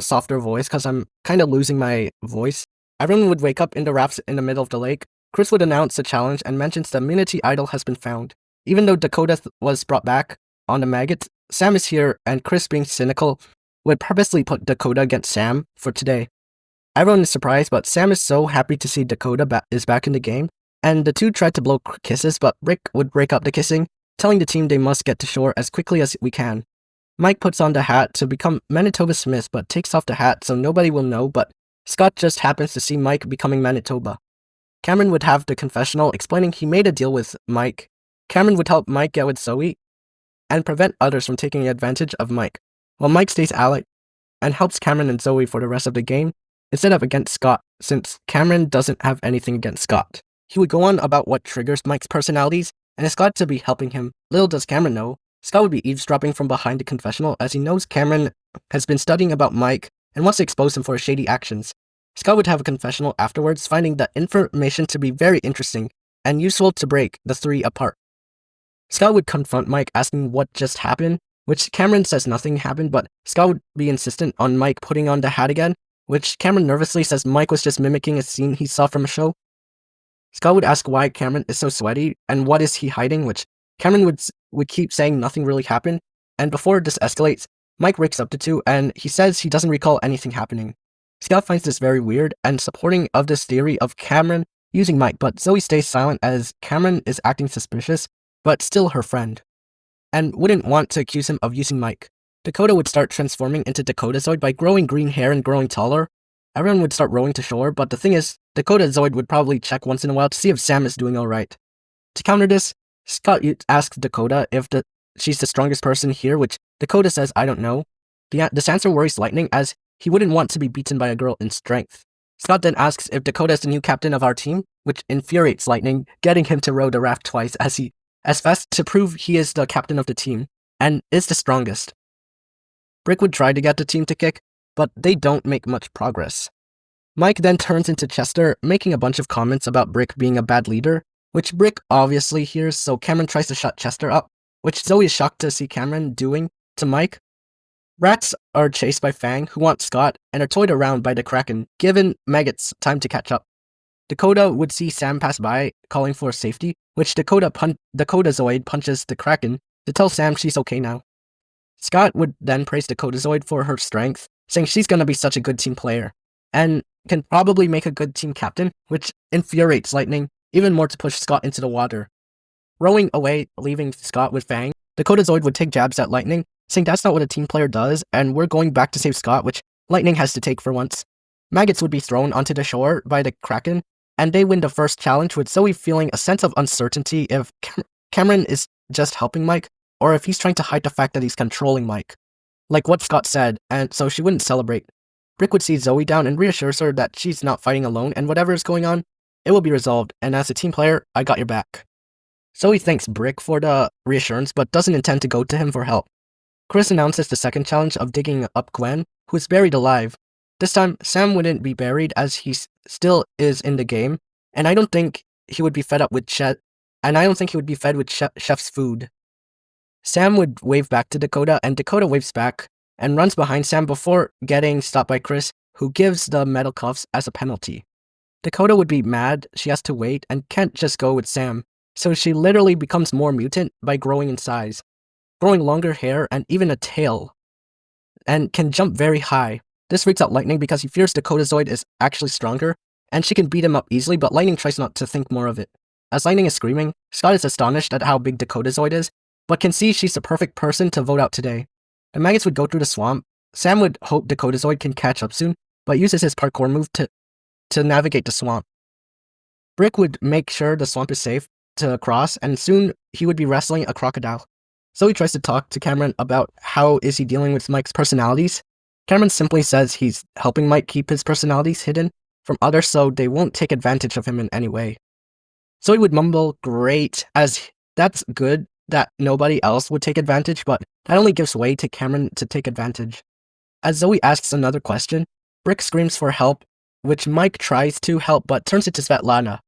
softer voice because I'm kind of losing my voice. Everyone would wake up in the rafts in the middle of the lake. Chris would announce the challenge and mentions the immunity idol has been found. Even though Dakota was brought back on the Maggots, Sam is here, and Chris, being cynical, would purposely put Dakota against Sam for today. Everyone is surprised, but Sam is so happy to see Dakota is back in the game, and the two tried to blow kisses, but Rick would break up the kissing, telling the team they must get to shore as quickly as we can. Mike puts on the hat to become Manitoba Smith, but takes off the hat so nobody will know, but Scott just happens to see Mike becoming Manitoba. Cameron would have the confessional explaining he made a deal with Mike. Cameron would help Mike get with Zoe and prevent others from taking advantage of Mike, while Mike stays ally and helps Cameron and Zoe for the rest of the game instead of against Scott, since Cameron doesn't have anything against Scott. He would go on about what triggers Mike's personalities and is glad to be helping him. Little does Cameron know, Scott would be eavesdropping from behind the confessional as he knows Cameron has been studying about Mike and wants to expose him for his shady actions. Scott would have a confessional afterwards, finding the information to be very interesting and useful to break the three apart. Scott would confront Mike asking what just happened, which Cameron says nothing happened, but Scott would be insistent on Mike putting on the hat again, which Cameron nervously says Mike was just mimicking a scene he saw from a show. Scott would ask why Cameron is so sweaty and what is he hiding, which Cameron would keep saying nothing really happened, and before this escalates, Mike wakes up the two and he says he doesn't recall anything happening. Scott finds this very weird and supporting of this theory of Cameron using Mike, but Zoe stays silent as Cameron is acting suspicious, but still her friend, and wouldn't want to accuse him of using Mike. Dakota would start transforming into Dakotazoid by growing green hair and growing taller. Everyone would start rowing to shore, but the thing is, Dakotazoid would probably check once in a while to see if Sam is doing alright. To counter this, Scott asks Dakota if the she's the strongest person here, which Dakota says, I don't know. This answer worries Lightning, as he wouldn't want to be beaten by a girl in strength. Scott then asks if Dakota is the new captain of our team, which infuriates Lightning, getting him to row the raft twice as fast to prove he is the captain of the team, and is the strongest. Brick would try to get the team to kick, but they don't make much progress. Mike then turns into Chester, making a bunch of comments about Brick being a bad leader, which Brick obviously hears, so Cameron tries to shut Chester up, which Zoe is shocked to see Cameron doing to Mike. Rats are chased by Fang, who wants Scott, and are towed around by the Kraken, giving Maggots time to catch up. Dakota would see Sam pass by, calling for safety, which Dakotazoid punches the Kraken to tell Sam she's okay now. Scott would then praise Dakotazoid for her strength, saying she's gonna be such a good team player, and can probably make a good team captain, which infuriates Lightning even more to push Scott into the water. Rowing away, leaving Scott with Fang, Dakotazoid would take jabs at Lightning, saying that's not what a team player does, and we're going back to save Scott, which Lightning has to take for once. Maggots would be thrown onto the shore by the Kraken, and they win the first challenge, with Zoe feeling a sense of uncertainty if Cameron is just helping Mike, or if he's trying to hide the fact that he's controlling Mike, like what Scott said, and so she wouldn't celebrate. Brick would see Zoe down and reassures her that she's not fighting alone, and whatever is going on, it will be resolved, and as a team player, I got your back. Zoe thanks Brick for the reassurance, but doesn't intend to go to him for help. Chris announces the second challenge of digging up Gwen, who is buried alive. This time, Sam wouldn't be buried as he still is in the game, and I don't think he would be fed with Chef's food. Sam would wave back to Dakota, and Dakota waves back and runs behind Sam before getting stopped by Chris, who gives the metal cuffs as a penalty. Dakota would be mad she has to wait and can't just go with Sam, so she literally becomes more mutant by growing in size, growing longer hair and even a tail, and can jump very high. This freaks out Lightning because he fears Dakotazoid is actually stronger, and she can beat him up easily, but Lightning tries not to think more of it. As Lightning is screaming, Scott is astonished at how big Dakotazoid is, but can see she's the perfect person to vote out today. The Maggots would go through the swamp. Sam would hope Dakotazoid can catch up soon, but uses his parkour move to navigate the swamp. Brick would make sure the swamp is safe to cross, and soon he would be wrestling a crocodile. Zoe tries to talk to Cameron about how is he dealing with Mike's personalities. Cameron simply says he's helping Mike keep his personalities hidden from others so they won't take advantage of him in any way. Zoe would mumble, great, as that's good that nobody else would take advantage, but that only gives way to Cameron to take advantage. As Zoe asks another question, Brick screams for help, which Mike tries to help but turns it to Svetlana,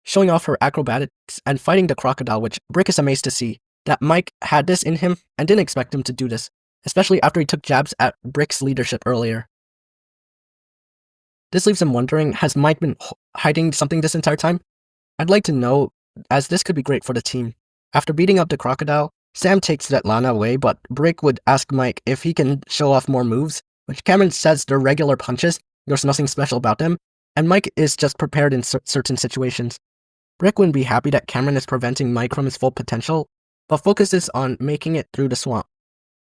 showing off her acrobatics and fighting the crocodile, which Brick is amazed to see that Mike had this in him and didn't expect him to do this, especially after he took jabs at Brick's leadership earlier. This leaves him wondering, has Mike been hiding something this entire time? I'd like to know, as this could be great for the team. After beating up the crocodile, Sam takes Svetlana away, but Brick would ask Mike if he can show off more moves, which Cameron says they're regular punches, there's nothing special about them, and Mike is just prepared in certain situations. Brick wouldn't be happy that Cameron is preventing Mike from his full potential, but focuses on making it through the swamp.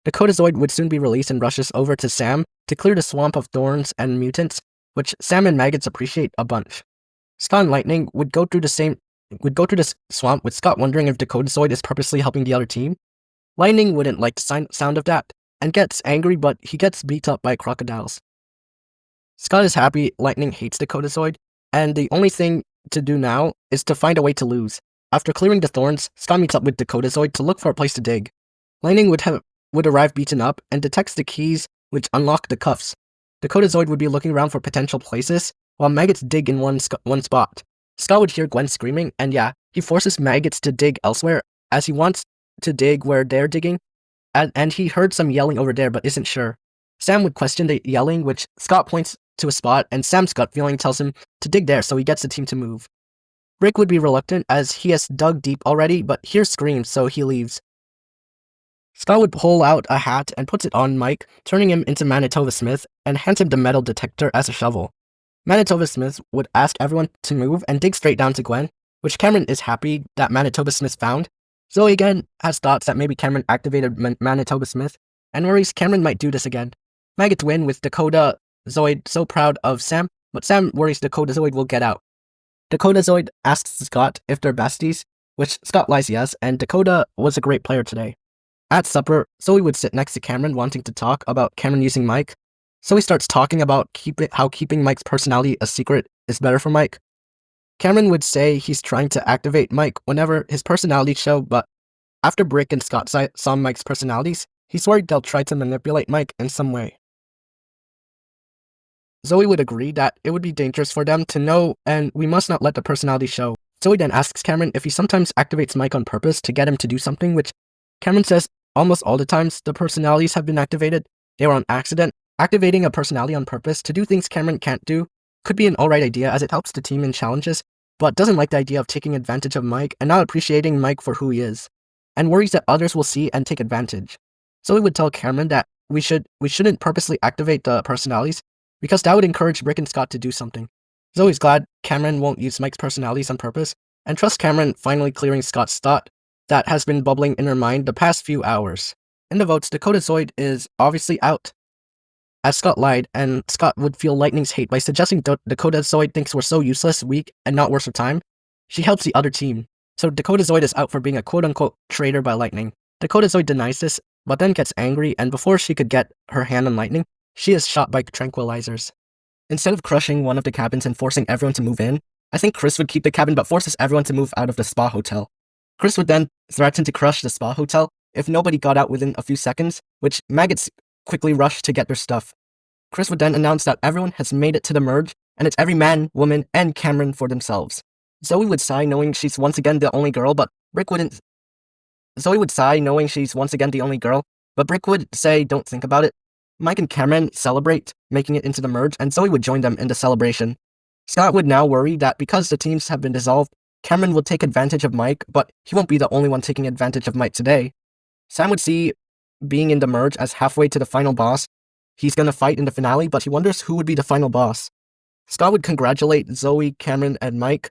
Dakotazoid would soon be released and rushes over to Sam to clear the swamp of thorns and mutants, which Sam and Maggots appreciate a bunch. Scott and Lightning would go through the swamp with Scott wondering if Dakotazoid is purposely helping the other team. Lightning wouldn't like the sound of that, and gets angry, but he gets beat up by crocodiles. Scott is happy Lightning hates Dakotazoid, and the only thing to do now is to find a way to lose. After clearing the thorns, Scott meets up with Dakotazoid to look for a place to dig. Lightning would arrive beaten up and detects the keys which unlock the cuffs. Dakotazoid would be looking around for potential places, while Maggots dig in one spot. Scott would hear Gwen screaming, and yeah, he forces Maggots to dig elsewhere, as he wants to dig where they're digging, and he heard some yelling over there but isn't sure. Sam would question the yelling, which Scott points to a spot, and Sam's gut feeling tells him to dig there, so he gets the team to move. Brick would be reluctant as he has dug deep already, but hears screams, so he leaves. Scott would pull out a hat and puts it on Mike, turning him into Manitoba Smith, and hands him the metal detector as a shovel. Manitoba Smith would ask everyone to move and dig straight down to Gwen, which Cameron is happy that Manitoba Smith found. Zoe again has thoughts that maybe Cameron Manitoba Smith, and worries Cameron might do this again. Maggots win with Dakotazoid so proud of Sam, but Sam worries Dakotazoid will get out. Dakotazoid asks Scott if they're besties, which Scott lies yes, and Dakota was a great player today. At supper, Zoe would sit next to Cameron wanting to talk about Cameron using Mike. Zoe starts talking about how keeping Mike's personality a secret is better for Mike. Cameron would say he's trying to activate Mike whenever his personalities show, but after Brick and Scott saw Mike's personalities, he's worried they'll try to manipulate Mike in some way. Zoe would agree that it would be dangerous for them to know, and we must not let the personality show. Zoe then asks Cameron if he sometimes activates Mike on purpose to get him to do something, which Cameron says almost all the times the personalities have been activated, they were on accident. Activating a personality on purpose to do things Cameron can't do could be an alright idea as it helps the team in challenges, but doesn't like the idea of taking advantage of Mike and not appreciating Mike for who he is, and worries that others will see and take advantage. Zoe would tell Cameron that we shouldn't purposely activate the personalities, because that would encourage Rick and Scott to do something. Zoe's glad Cameron won't use Mike's personalities on purpose, and trusts Cameron finally clearing Scott's thought that has been bubbling in her mind the past few hours. In the votes, DakotaZoid is obviously out, as Scott lied, and Scott would feel Lightning's hate by suggesting DakotaZoid thinks we're so useless, weak, and not worth her time. She helps the other team, so DakotaZoid is out for being a quote-unquote traitor by Lightning. DakotaZoid denies this, but then gets angry, and before she could get her hand on Lightning, she is shot by tranquilizers. Instead of crushing one of the cabins and forcing everyone to move in, I think Chris would keep the cabin but forces everyone to move out of the spa hotel. Chris would then threaten to crush the spa hotel if nobody got out within a few seconds, which Maggots quickly rushed to get their stuff. Chris would then announce that everyone has made it to the merge, and it's every man, woman, and Cameron for themselves. Zoe would sigh knowing she's once again the only girl, but Brick wouldn't. Zoe would sigh knowing she's once again the only girl, but Brick would say don't think about it. Mike and Cameron celebrate making it into the merge, and Zoe would join them in the celebration. Scott would now worry that because the teams have been dissolved, Cameron will take advantage of Mike, but he won't be the only one taking advantage of Mike today. Sam would see being in the merge as halfway to the final boss. He's gonna fight in the finale, but he wonders who would be the final boss. Scott would congratulate Zoe, Cameron, and Mike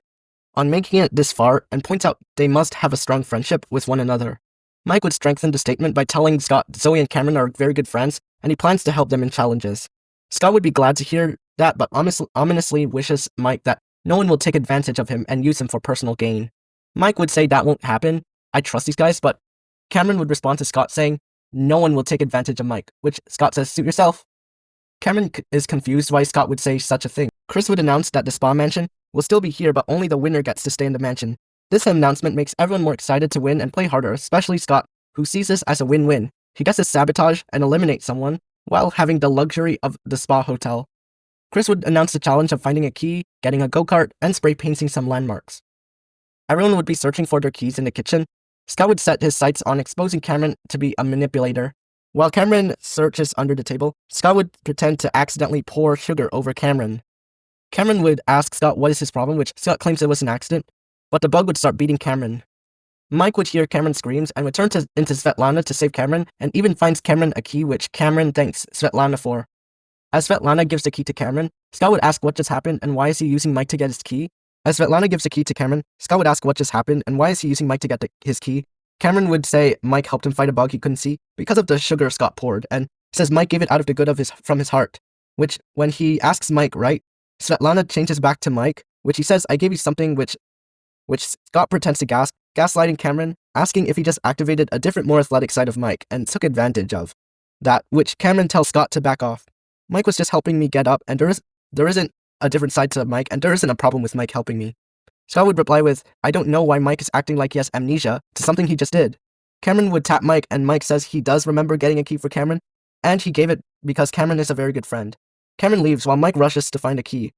on making it this far and points out they must have a strong friendship with one another. Mike would strengthen the statement by telling Scott Zoe and Cameron are very good friends, and he plans to help them in challenges. Scott would be glad to hear that, but ominously wishes Mike that no one will take advantage of him and use him for personal gain. Mike would say that won't happen, I trust these guys, but Cameron would respond to Scott saying, no one will take advantage of Mike, which Scott says, suit yourself. Cameron is confused why Scott would say such a thing. Chris would announce that the spa mansion will still be here, but only the winner gets to stay in the mansion. This announcement makes everyone more excited to win and play harder, especially Scott, who sees this as a win-win. He gets to sabotage and eliminate someone while having the luxury of the spa hotel. Chris would announce the challenge of finding a key, getting a go-kart, and spray painting some landmarks. Everyone would be searching for their keys in the kitchen. Scott would set his sights on exposing Cameron to be a manipulator. While Cameron searches under the table, Scott would pretend to accidentally pour sugar over Cameron. Cameron would ask Scott what is his problem, which Scott claims it was an accident, but the bug would start beating Cameron. Mike would hear Cameron's screams and would turn into Svetlana to save Cameron, and even finds Cameron a key which Cameron thanks Svetlana for. As Svetlana gives the key to Cameron, Scott would ask what just happened and why is he using Mike to get his key. As Svetlana gives the key to Cameron, Scott would ask what just happened and why is he using Mike to get his key. Cameron would say Mike helped him fight a bug he couldn't see because of the sugar Scott poured, and says Mike gave it out of the good of from his heart. Which, when he asks Mike, right, Svetlana changes back to Mike, which he says, I gave you something, which Scott pretends to gaslighting Cameron, asking if he just activated a different, more athletic side of Mike and took advantage of that, which Cameron tells Scott to back off. Mike was just helping me get up, and there isn't a different side to Mike, and there isn't a problem with Mike helping me. Scott would reply with, I don't know why Mike is acting like he has amnesia to something he just did. Cameron would tap Mike, and Mike says he does remember getting a key for Cameron, and he gave it because Cameron is a very good friend. Cameron leaves while Mike rushes to find a key.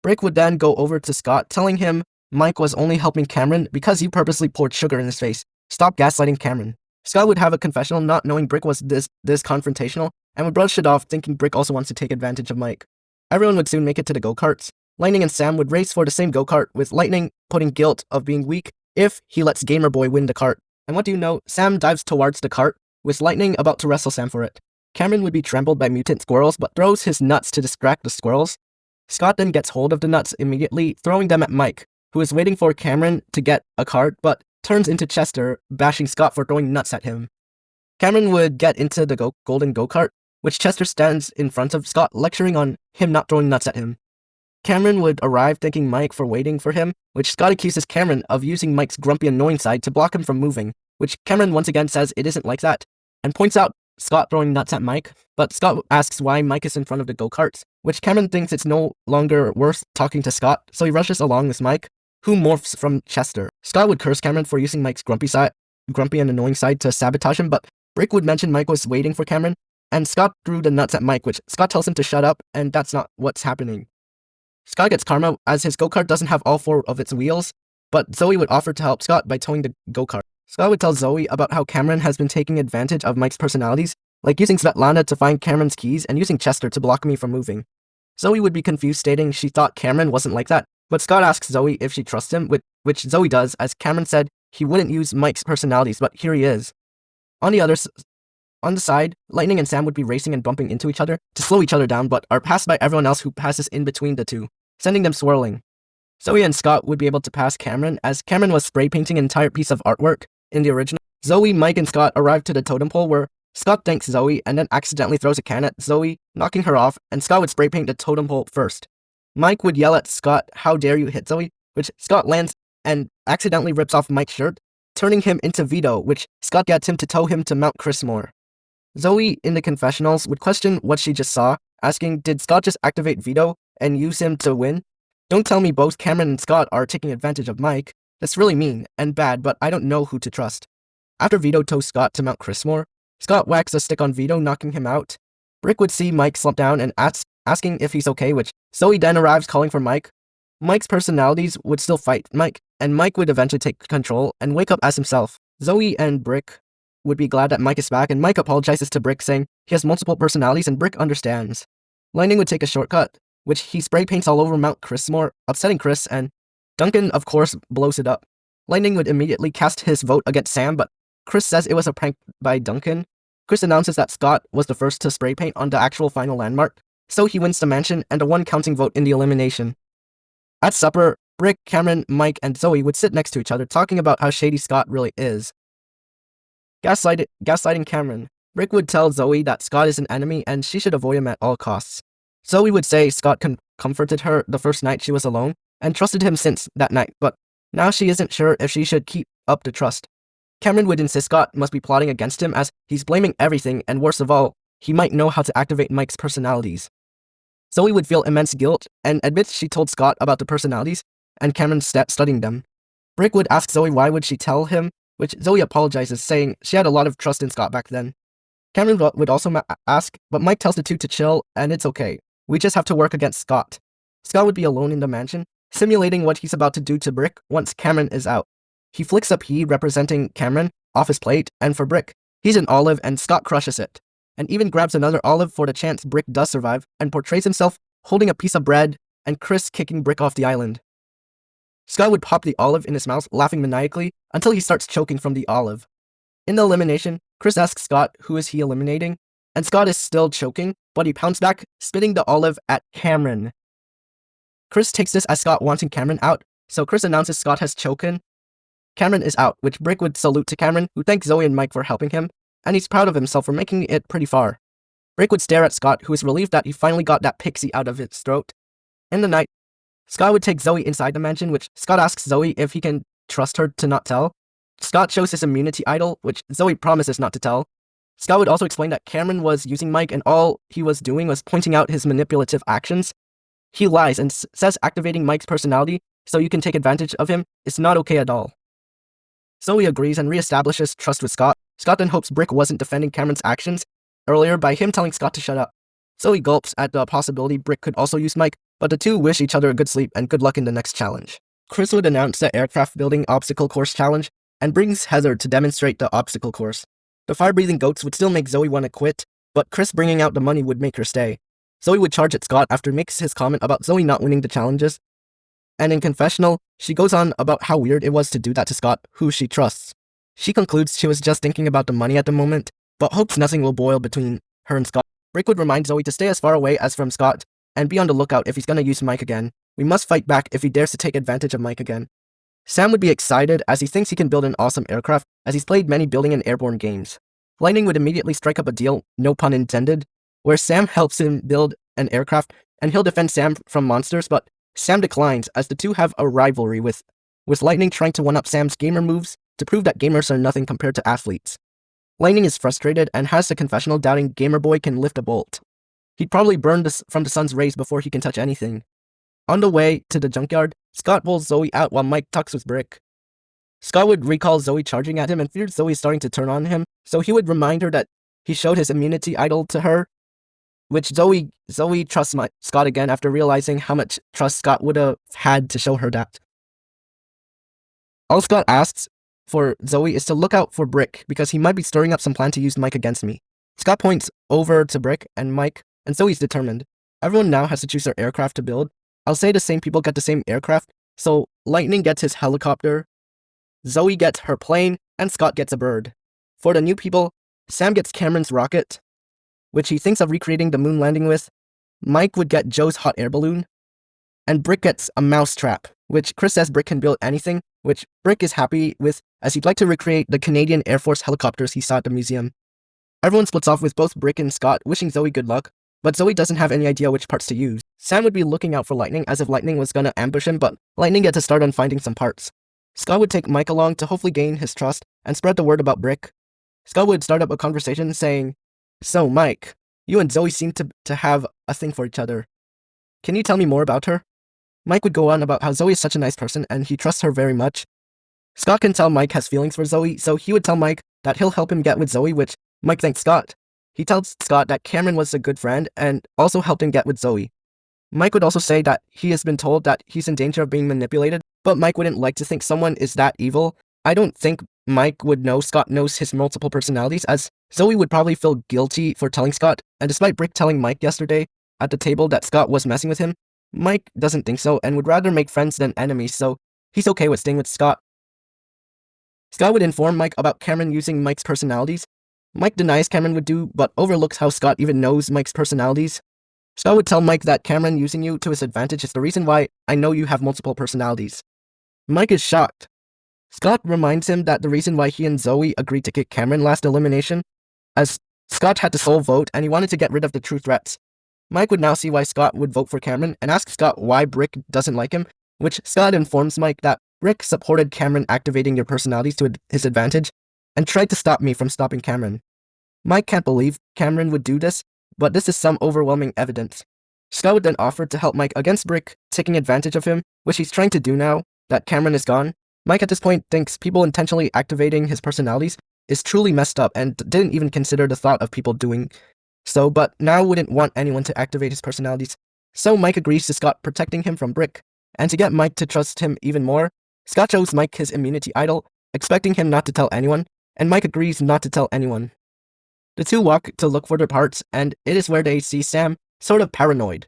Brick would then go over to Scott, telling him Mike was only helping Cameron because he purposely poured sugar in his face. Stop gaslighting Cameron. Scott would have a confessional not knowing Brick was this confrontational, and would brush it off thinking Brick also wants to take advantage of Mike. Everyone would soon make it to the go-karts. Lightning and Sam would race for the same go-kart, with Lightning putting guilt of being weak if he lets Gamer Boy win the kart. And what do you know, Sam dives towards the kart, with Lightning about to wrestle Sam for it. Cameron would be trampled by mutant squirrels, but throws his nuts to distract the squirrels. Scott then gets hold of the nuts immediately, throwing them at Mike, who is waiting for Cameron to get a cart, but turns into Chester, bashing Scott for throwing nuts at him. Cameron would get into the golden go-kart, which Chester stands in front of Scott, lecturing on him not throwing nuts at him. Cameron would arrive thanking Mike for waiting for him, which Scott accuses Cameron of using Mike's grumpy, annoying side to block him from moving, which Cameron once again says it isn't like that. and points out Scott throwing nuts at Mike, but Scott asks why Mike is in front of the go-karts, which Cameron thinks it's no longer worth talking to Scott, so he rushes along with Mike, who morphs from Chester. Scott would curse Cameron for using Mike's grumpy and annoying side to sabotage him, but Brick would mention Mike was waiting for Cameron, and Scott threw the nuts at Mike, which Scott tells him to shut up, and that's not what's happening. Scott gets karma as his go-kart doesn't have all 4 of its wheels, but Zoe would offer to help Scott by towing the go-kart. Scott would tell Zoe about how Cameron has been taking advantage of Mike's personalities, like using Svetlana to find Cameron's keys and using Chester to block me from moving. Zoe would be confused, stating she thought Cameron wasn't like that, but Scott asks Zoe if she trusts him, which Zoe does, as Cameron said he wouldn't use Mike's personalities, but here he is. On the side, Lightning and Sam would be racing and bumping into each other to slow each other down, but are passed by everyone else who passes in between the two, sending them swirling. Zoe and Scott would be able to pass Cameron, as Cameron was spray painting an entire piece of artwork in the original. Zoe, Mike, and Scott arrive to the totem pole where Scott thanks Zoe and then accidentally throws a can at Zoe, knocking her off, and Scott would spray paint the totem pole first. Mike would yell at Scott, "How dare you hit Zoe?" which Scott lands and accidentally rips off Mike's shirt, turning him into Vito, which Scott gets him to tow him to Mount Chrismore. Zoe, in the confessionals, would question what she just saw, asking, did Scott just activate Vito and use him to win? Don't tell me both Cameron and Scott are taking advantage of Mike. That's really mean and bad, but I don't know who to trust. After Vito tows Scott to Mount Chrismore, Scott whacks a stick on Vito, knocking him out. Brick would see Mike slump down and asking if he's okay, which Zoe then arrives calling for Mike. Mike's personalities would still fight Mike, and Mike would eventually take control and wake up as himself. Zoe and Brick would be glad that Mike is back, and Mike apologizes to Brick, saying he has multiple personalities, and Brick understands. Lightning would take a shortcut, which he spray paints all over Mount Chrismore, upsetting Chris, and Duncan, of course, blows it up. Lightning would immediately cast his vote against Sam, but Chris says it was a prank by Duncan. Chris announces that Scott was the first to spray paint on the actual final landmark, so he wins the mansion and a 1 counting vote in the elimination. At supper, Brick, Cameron, Mike, and Zoe would sit next to each other, talking about how shady Scott really is. Gaslighting Cameron, Brick would tell Zoe that Scott is an enemy and she should avoid him at all costs. Zoe would say Scott comforted her the first night she was alone and trusted him since that night, but now she isn't sure if she should keep up the trust. Cameron would insist Scott must be plotting against him as he's blaming everything, and worst of all, he might know how to activate Mike's personalities. Zoe would feel immense guilt and admits she told Scott about the personalities and Cameron studying them. Brick would ask Zoe why would she tell him, which Zoe apologizes, saying she had a lot of trust in Scott back then. Cameron would also ask, but Mike tells the two to chill, and it's okay. We just have to work against Scott. Scott would be alone in the mansion, simulating what he's about to do to Brick once Cameron is out. He flicks a P representing Cameron off his plate, and for Brick, he's an olive and Scott crushes it, and even grabs another olive for the chance Brick does survive, and portrays himself holding a piece of bread and Chris kicking Brick off the island. Scott would pop the olive in his mouth, laughing maniacally, until he starts choking from the olive. In the elimination, Chris asks Scott who is he eliminating, and Scott is still choking, but he pounds back, spitting the olive at Cameron. Chris takes this as Scott wanting Cameron out, so Chris announces Scott has choken. Cameron is out, which Brick would salute to Cameron, who thanks Zoe and Mike for helping him, and he's proud of himself for making it pretty far. Brick would stare at Scott, who is relieved that he finally got that pixie out of his throat. In the night, Scott would take Zoe inside the mansion, which Scott asks Zoe if he can trust her to not tell. Scott shows his immunity idol, which Zoe promises not to tell. Scott would also explain that Cameron was using Mike and all he was doing was pointing out his manipulative actions. He lies and says activating Mike's personality so you can take advantage of him is not okay at all. Zoe agrees and reestablishes trust with Scott. Scott then hopes Brick wasn't defending Cameron's actions earlier by him telling Scott to shut up. Zoe gulps at the possibility Brick could also use Mike, but the two wish each other a good sleep and good luck in the next challenge. Chris would announce the aircraft building obstacle course challenge and brings Heather to demonstrate the obstacle course. The fire-breathing goats would still make Zoe want to quit, but Chris bringing out the money would make her stay. Zoe would charge at Scott after he makes his comment about Zoe not winning the challenges. And in confessional, she goes on about how weird it was to do that to Scott, who she trusts. She concludes she was just thinking about the money at the moment, but hopes nothing will boil between her and Scott. Brick would remind Zoe to stay as far away as from Scott, and be on the lookout if he's gonna use Mike again. We must fight back if he dares to take advantage of Mike again. Sam would be excited as he thinks he can build an awesome aircraft as he's played many building and airborne games. Lightning would immediately strike up a deal, no pun intended, where Sam helps him build an aircraft and he'll defend Sam from monsters, but Sam declines as the two have a rivalry with Lightning trying to one-up Sam's gamer moves to prove that gamers are nothing compared to athletes. Lightning is frustrated and has the confessional doubting Gamerboy can lift a bolt. He'd probably burn from the sun's rays before he can touch anything. On the way to the junkyard, Scott pulls Zoe out while Mike talks with Brick. Scott would recall Zoe charging at him and feared Zoe starting to turn on him, so he would remind her that he showed his immunity idol to her, which Zoe trusts Scott again after realizing how much trust Scott would have had to show her that. All Scott asks for Zoe is to look out for Brick because he might be stirring up some plan to use Mike against me. Scott points over to Brick and Mike, and Zoe's determined. Everyone now has to choose their aircraft to build. I'll say the same people get the same aircraft, so Lightning gets his helicopter, Zoe gets her plane, and Scott gets a bird. For the new people, Sam gets Cameron's rocket, which he thinks of recreating the moon landing with. Mike would get Joe's hot air balloon, and Brick gets a mouse trap, which Chris says Brick can build anything, which Brick is happy with, as he'd like to recreate the Canadian Air Force helicopters he saw at the museum. Everyone splits off with both Brick and Scott wishing Zoe good luck, but Zoe doesn't have any idea which parts to use. Sam would be looking out for Lightning as if Lightning was gonna ambush him, but Lightning gets to start on finding some parts. Scott would take Mike along to hopefully gain his trust and spread the word about Brick. Scott would start up a conversation saying, "So, Mike, you and Zoe seem to have a thing for each other. Can you tell me more about her?" Mike would go on about how Zoe is such a nice person and he trusts her very much. Scott can tell Mike has feelings for Zoe, so he would tell Mike that he'll help him get with Zoe, which Mike thanks Scott. He tells Scott that Cameron was a good friend and also helped him get with Zoe. Mike would also say that he has been told that he's in danger of being manipulated, but Mike wouldn't like to think someone is that evil. I don't think Mike would know Scott knows his multiple personalities, as Zoe would probably feel guilty for telling Scott, and despite Brick telling Mike yesterday at the table that Scott was messing with him, Mike doesn't think so and would rather make friends than enemies, so he's okay with staying with Scott. Scott would inform Mike about Cameron using Mike's personalities. Mike denies Cameron would do, but overlooks how Scott even knows Mike's personalities. Scott would tell Mike that Cameron using you to his advantage is the reason why I know you have multiple personalities. Mike is shocked. Scott reminds him that the reason why he and Zoe agreed to kick Cameron last elimination, as Scott had the sole vote and he wanted to get rid of the true threats. Mike would now see why Scott would vote for Cameron and ask Scott why Brick doesn't like him, which Scott informs Mike that Brick supported Cameron activating your personalities to his advantage and tried to stop me from stopping Cameron. Mike can't believe Cameron would do this, but this is some overwhelming evidence. Scott would then offer to help Mike against Brick taking advantage of him, which he's trying to do now that Cameron is gone. Mike at this point thinks people intentionally activating his personalities is truly messed up and didn't even consider the thought of people doing so, but now wouldn't want anyone to activate his personalities. So Mike agrees to Scott protecting him from Brick, and to get Mike to trust him even more, Scott shows Mike his immunity idol, expecting him not to tell anyone, and Mike agrees not to tell anyone. The two walk to look for their parts, and it is where they see Sam, sort of paranoid.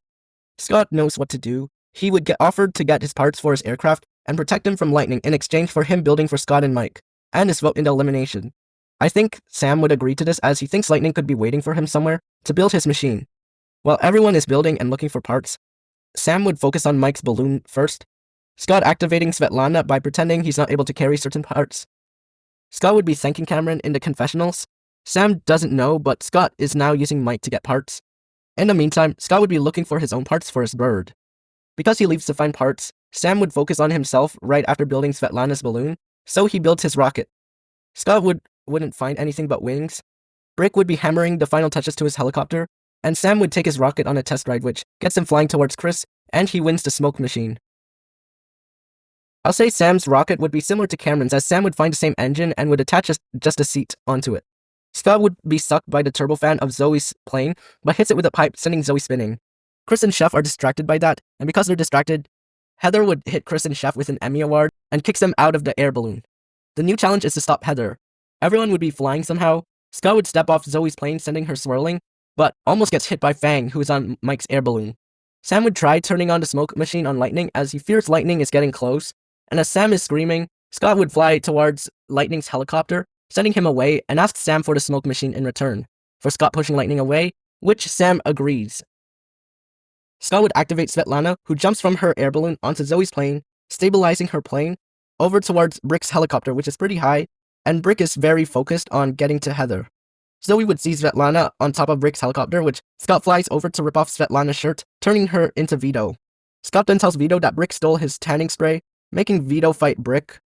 Scott knows what to do. He would get offered to get his parts for his aircraft and protect him from Lightning in exchange for him building for Scott and Mike, and his vote in the elimination. I think Sam would agree to this as he thinks Lightning could be waiting for him somewhere to build his machine. While everyone is building and looking for parts, Sam would focus on Mike's balloon first, Scott activating Svetlana by pretending he's not able to carry certain parts. Scott would be thanking Cameron in the confessionals. Sam doesn't know, but Scott is now using Mike to get parts. In the meantime, Scott would be looking for his own parts for his bird. Because he leaves to find parts, Sam would focus on himself right after building Svetlana's balloon, so he builds his rocket. Scott wouldn't find anything but wings. Brick would be hammering the final touches to his helicopter, and Sam would take his rocket on a test ride which gets him flying towards Chris, and he wins the smoke machine. I'll say Sam's rocket would be similar to Cameron's, as Sam would find the same engine and would attach just a seat onto it. Scott would be sucked by the turbofan of Zoe's plane, but hits it with a pipe, sending Zoe spinning. Chris and Chef are distracted by that, and because they're distracted, Heather would hit Chris and Chef with an Emmy Award and kicks them out of the air balloon. The new challenge is to stop Heather. Everyone would be flying somehow. Scott would step off Zoe's plane, sending her swirling, but almost gets hit by Fang, who is on Mike's air balloon. Sam would try turning on the smoke machine on Lightning as he fears Lightning is getting close, and as Sam is screaming, Scott would fly towards Lightning's helicopter, sending him away, and asks Sam for the smoke machine in return, for Scott pushing Lightning away, which Sam agrees. Scott would activate Svetlana, who jumps from her air balloon onto Zoe's plane, stabilizing her plane over towards Brick's helicopter, which is pretty high, and Brick is very focused on getting to Heather. Zoe would see Svetlana on top of Brick's helicopter, which Scott flies over to rip off Svetlana's shirt, turning her into Vito. Scott then tells Vito that Brick stole his tanning spray, making Vito fight Brick.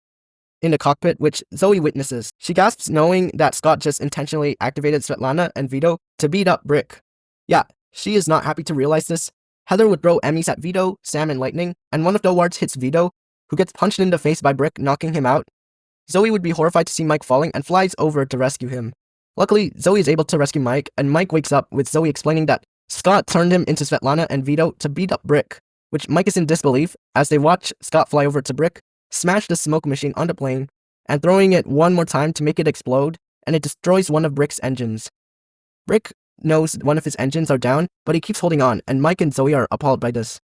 in the cockpit, which Zoe witnesses. She gasps knowing that Scott just intentionally activated Svetlana and Vito to beat up Brick. Yeah, she is not happy to realize this. Heather would throw Emmys at Vito, Sam, and Lightning, and one of the awards hits Vito, who gets punched in the face by Brick, knocking him out. Zoe would be horrified to see Mike falling and flies over to rescue him. Luckily, Zoe is able to rescue Mike, and Mike wakes up with Zoe explaining that Scott turned him into Svetlana and Vito to beat up Brick, which Mike is in disbelief as they watch Scott fly over to Brick, smash the smoke machine on the plane, and throwing it one more time to make it explode, and it destroys one of Brick's engines. Brick knows one of his engines are down, but he keeps holding on, and Mike and Zoe are appalled by this.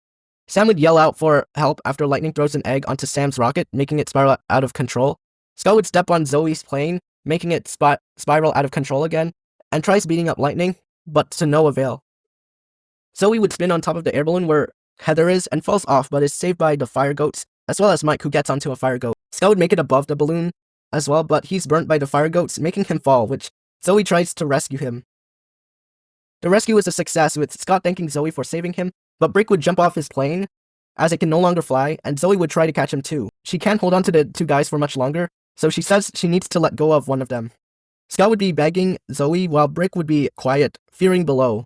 Sam would yell out for help after Lightning throws an egg onto Sam's rocket, making it spiral out of control. Scott would step on Zoe's plane, making it spiral out of control again, and tries beating up Lightning, but to no avail. Zoe would spin on top of the air balloon where Heather is and falls off, but is saved by the fire goats, as well as Mike, who gets onto a fire goat. Scott would make it above the balloon as well, but he's burnt by the fire goats, making him fall, which Zoe tries to rescue him. The rescue was a success, with Scott thanking Zoe for saving him, but Brick would jump off his plane, as it can no longer fly, and Zoe would try to catch him too. She can't hold on to the two guys for much longer, so she says she needs to let go of one of them. Scott would be begging Zoe, while Brick would be quiet, fearing below.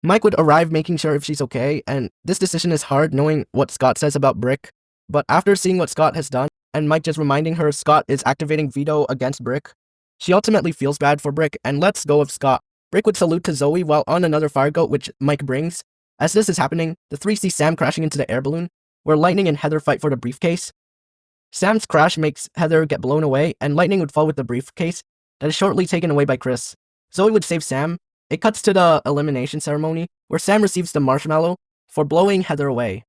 Mike would arrive making sure if she's okay, and this decision is hard knowing what Scott says about Brick, but after seeing what Scott has done, and Mike just reminding her Scott is activating Vito against Brick, she ultimately feels bad for Brick and lets go of Scott. Brick would salute to Zoe while on another fire goat, which Mike brings. As this is happening, the three see Sam crashing into the air balloon, where Lightning and Heather fight for the briefcase. Sam's crash makes Heather get blown away, and Lightning would fall with the briefcase that is shortly taken away by Chris. Zoe would save Sam. It cuts to the elimination ceremony, where Sam receives the marshmallow for blowing Heather away.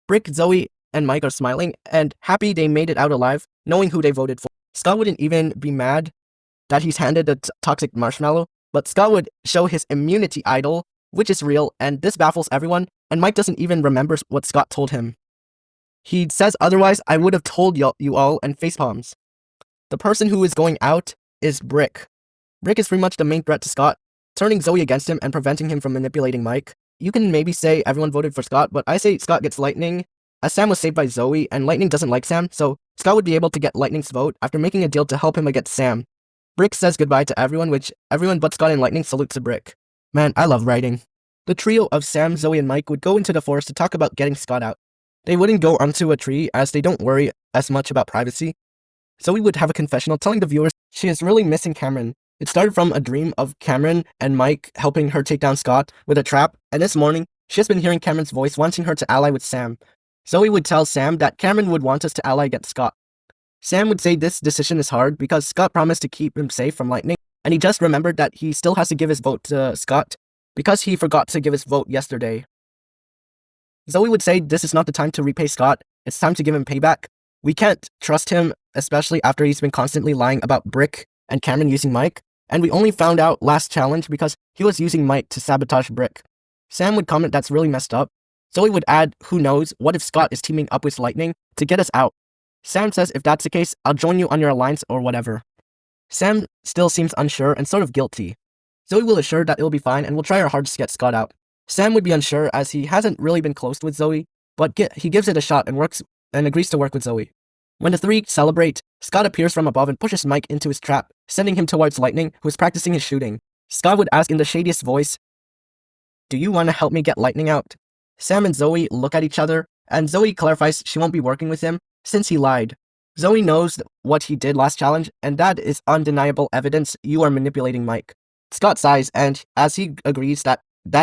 Brick, Zoe, and Mike are smiling, and happy they made it out alive, knowing who they voted for. Scott wouldn't even be mad that he's handed the toxic marshmallow, but Scott would show his immunity idol, which is real, and this baffles everyone, and Mike doesn't even remember what Scott told him. He says otherwise, I would have told you all, and facepalms. The person who is going out is Brick. Brick is pretty much the main threat to Scott, turning Zoe against him and preventing him from manipulating Mike. You can maybe say everyone voted for Scott, but I say Scott gets Lightning, as Sam was saved by Zoe, and Lightning doesn't like Sam, so Scott would be able to get Lightning's vote after making a deal to help him against Sam. Brick says goodbye to everyone, which everyone but Scott and Lightning salutes to Brick. Man, I love writing. The trio of Sam, Zoe, and Mike would go into the forest to talk about getting Scott out. They wouldn't go onto a tree as they don't worry as much about privacy. Zoe would have a confessional telling the viewers she is really missing Cameron. It started from a dream of Cameron and Mike helping her take down Scott with a trap, and this morning, she has been hearing Cameron's voice wanting her to ally with Sam. Zoe would tell Sam that Cameron would want us to ally against Scott. Sam would say this decision is hard because Scott promised to keep him safe from Lightning, and he just remembered that he still has to give his vote to Scott because he forgot to give his vote yesterday. Zoe would say this is not the time to repay Scott, it's time to give him payback. We can't trust him, especially after he's been constantly lying about Brick and Cameron using Mike, and we only found out last challenge because he was using Mike to sabotage Brick. Sam would comment that's really messed up. Zoe would add, who knows, what if Scott is teaming up with Lightning to get us out? Sam says if that's the case, I'll join you on your alliance or whatever. Sam still seems unsure and sort of guilty. Zoe will assure that it'll be fine and will try her hardest to get Scott out. Sam would be unsure as he hasn't really been close with Zoe, but he gives it a shot and agrees to work with Zoe. When the three celebrate, Scott appears from above and pushes Mike into his trap, sending him towards Lightning, who is practicing his shooting. Scott would ask in the shadiest voice, do you want to help me get Lightning out? Sam and Zoe look at each other, and Zoe clarifies she won't be working with him since he lied. Zoe knows what he did last challenge, and that is undeniable evidence you are manipulating Mike. Scott sighs, and as he agrees that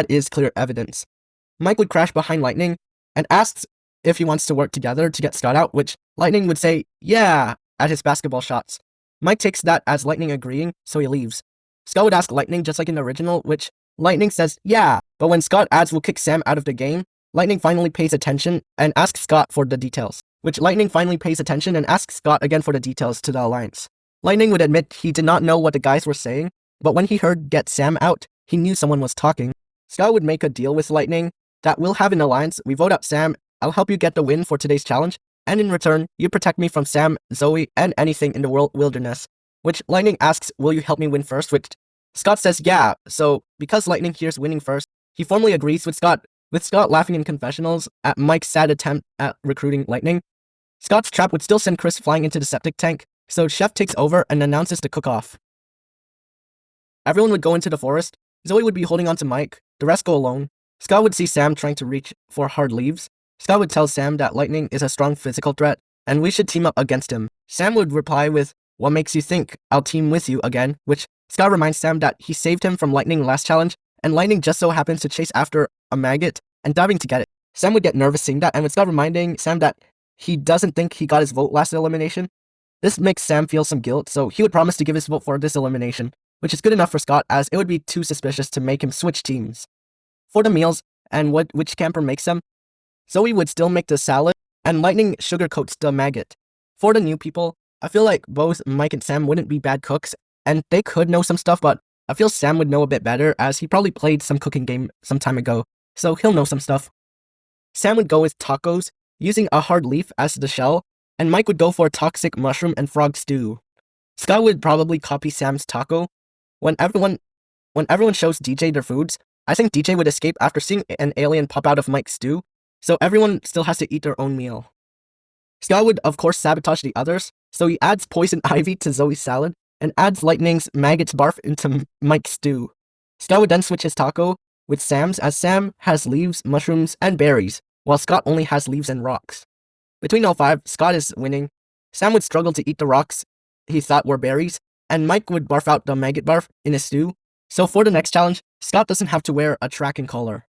is clear evidence. Mike would crash behind Lightning and asks if he wants to work together to get Scott out, which Lightning would say, yeah, at his basketball shots. Mike takes that as Lightning agreeing, so he leaves. Scott would ask Lightning just like in the original, which Lightning says, yeah, but when Scott adds we'll kick Sam out of the game, Lightning finally pays attention and asks Scott for the details, which Lightning finally pays attention and asks Scott again for the details to the alliance. Lightning would admit he did not know what the guys were saying, but when he heard get Sam out, he knew someone was talking. Scott would make a deal with Lightning that we'll have an alliance, we vote out Sam, I'll help you get the win for today's challenge, and in return, you protect me from Sam, Zoe, and anything in the wilderness. Which Lightning asks, will you help me win first? Which Scott says, yeah, so because Lightning hears winning first, he formally agrees with Scott laughing in confessionals at Mike's sad attempt at recruiting Lightning. Scott's trap would still send Chris flying into the septic tank, So Chef takes over and announces the cook-off. Everyone would go into the forest. Zoe would be holding on to Mike. The rest go alone. Scott would see Sam trying to reach for hard leaves. Scott would tell Sam that lightning is a strong physical threat, and we should team up against him. Sam would reply with, "What makes you think I'll team with you again?" Which Scott reminds Sam that he saved him from lightning last challenge, and lightning just so happens to chase after a maggot and diving to get it. Sam would get nervous seeing that, and with Scott reminding Sam that he doesn't think he got his vote last elimination, this makes Sam feel some guilt, so he would promise to give his vote for this elimination, which is good enough for Scott as it would be too suspicious to make him switch teams. For the meals and which camper makes them, Zoe would still make the salad, and lightning sugarcoats the maggot. For the new people, I feel like both Mike and Sam wouldn't be bad cooks, and they could know some stuff, but I feel Sam would know a bit better as he probably played some cooking game some time ago, so he'll know some stuff. Sam would go with tacos, using a hard leaf as the shell, and Mike would go for toxic mushroom and frog stew. Scott would probably copy Sam's taco. When everyone shows DJ their foods, I think DJ would escape after seeing an alien pop out of Mike's stew, so everyone still has to eat their own meal. Scott would of course sabotage the others, so he adds poison ivy to Zoe's salad and adds lightning's maggots barf into Mike's stew. Scott would then switch his taco with Sam's as Sam has leaves, mushrooms, and berries, while Scott only has leaves and rocks. Between all five, Scott is winning. Sam would struggle to eat the rocks he thought were berries, and Mike would barf out the maggot barf in his stew. So for the next challenge, Scott doesn't have to wear a tracking collar.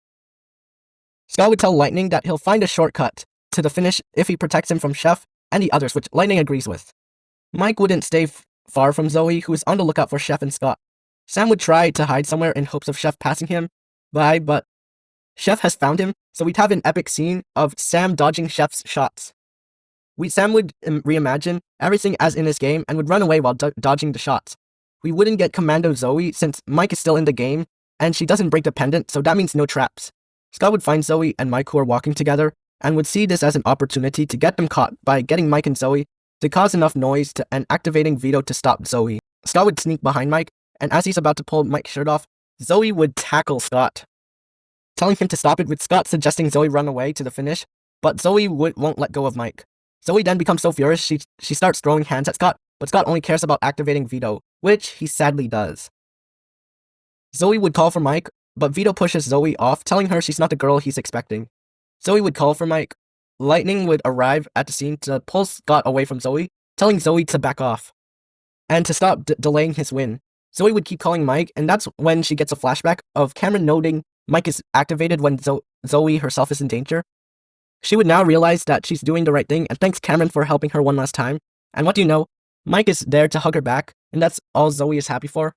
Scott would tell Lightning that he'll find a shortcut to the finish if he protects him from Chef and the others, which Lightning agrees with. Mike wouldn't stay far from Zoe, who is on the lookout for Chef and Scott. Sam would try to hide somewhere in hopes of Chef passing him by, but Chef has found him, so we'd have an epic scene of Sam dodging Chef's shots. Sam would reimagine everything as in his game and would run away while dodging the shots. We wouldn't get Commando Zoe since Mike is still in the game, and she doesn't break the pendant, so that means no traps. Scott would find Zoe and Mike who are walking together, and would see this as an opportunity to get them caught by getting Mike and Zoe to cause enough noise and activating Veto to stop Zoe. Scott would sneak behind Mike, and as he's about to pull Mike's shirt off, Zoe would tackle Scott, telling him to stop it, with Scott suggesting Zoe run away to the finish, but Zoe won't let go of Mike. Zoe then becomes so furious she starts throwing hands at Scott, but Scott only cares about activating Veto, which he sadly does. Zoe would call for Mike, but Veto pushes Zoe off, telling her she's not the girl he's expecting. Zoe would call for Mike. Lightning would arrive at the scene to pull Scott away from Zoe, telling Zoe to back off and to stop delaying his win. Zoe would keep calling Mike, and that's when she gets a flashback of Cameron noting Mike is activated when Zoe herself is in danger. She would now realize that she's doing the right thing and thanks Cameron for helping her one last time. And what do you know? Mike is there to hug her back, and that's all Zoe is happy for.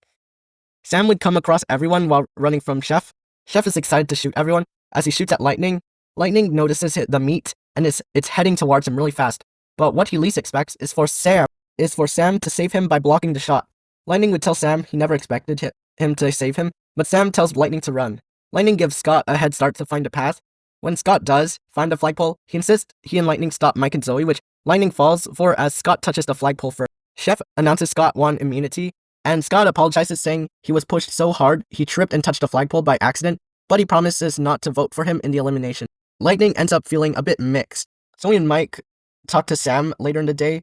Sam would come across everyone while running from Chef. Chef is excited to shoot everyone as he shoots at Lightning. Lightning notices the meat and it's heading towards him really fast. But what he least expects is for Sam to save him by blocking the shot. Lightning would tell Sam he never expected him to save him, but Sam tells Lightning to run. Lightning gives Scott a head start to find a path. When Scott does find the flagpole, he insists he and Lightning stop Mike and Zoe, which Lightning falls for as Scott touches the flagpole first. Chef announces Scott won immunity, and Scott apologizes, saying he was pushed so hard he tripped and touched the flagpole by accident, but he promises not to vote for him in the elimination. Lightning ends up feeling a bit mixed. Zoe and Mike talk to Sam later in the day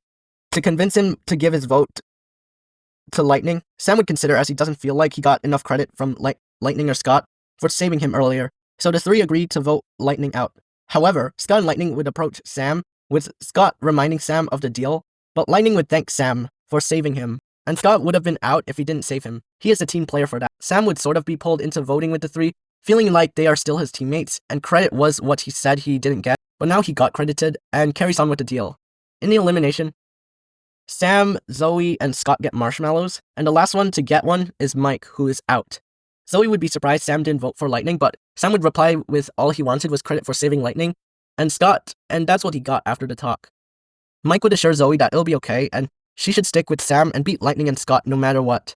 to convince him to give his vote to Lightning. Sam would consider, as he doesn't feel like he got enough credit from Lightning or Scott for saving him earlier, so the three agreed to vote Lightning out. However, Scott and Lightning would approach Sam, with Scott reminding Sam of the deal, but Lightning would thank Sam for saving him, and Scott would have been out if he didn't save him. He is a team player for that. Sam would sort of be pulled into voting with the three, feeling like they are still his teammates, and credit was what he said he didn't get, but now he got credited and carries on with the deal. In the elimination, Sam, Zoe, and Scott get marshmallows, and the last one to get one is Mike, who is out. Zoe would be surprised Sam didn't vote for Lightning, but Sam would reply with all he wanted was credit for saving Lightning, and that's what he got after the talk. Mike would assure Zoe that it'll be okay, and she should stick with Sam and beat Lightning and Scott no matter what.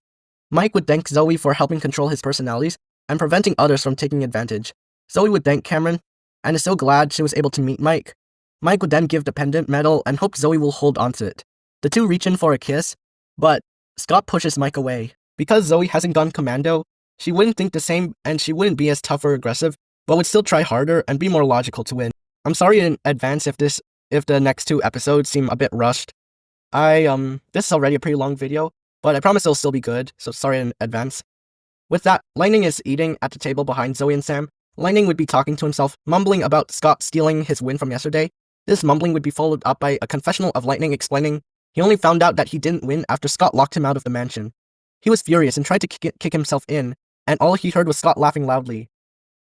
Mike would thank Zoe for helping control his personalities and preventing others from taking advantage. Zoe would thank Cameron, and is so glad she was able to meet Mike. Mike would then give the pendant medal and hope Zoe will hold onto it. The two reach in for a kiss, but Scott pushes Mike away. Because Zoe hasn't gone commando, she wouldn't think the same and she wouldn't be as tough or aggressive, but would still try harder and be more logical to win. I'm sorry in advance if the next two episodes seem a bit rushed. This is already a pretty long video, but I promise it'll still be good, so sorry in advance. With that, Lightning is eating at the table behind Zoe and Sam. Lightning would be talking to himself, mumbling about Scott stealing his win from yesterday. This mumbling would be followed up by a confessional of Lightning explaining he only found out that he didn't win after Scott locked him out of the mansion. He was furious and tried to kick himself in, and all he heard was Scott laughing loudly.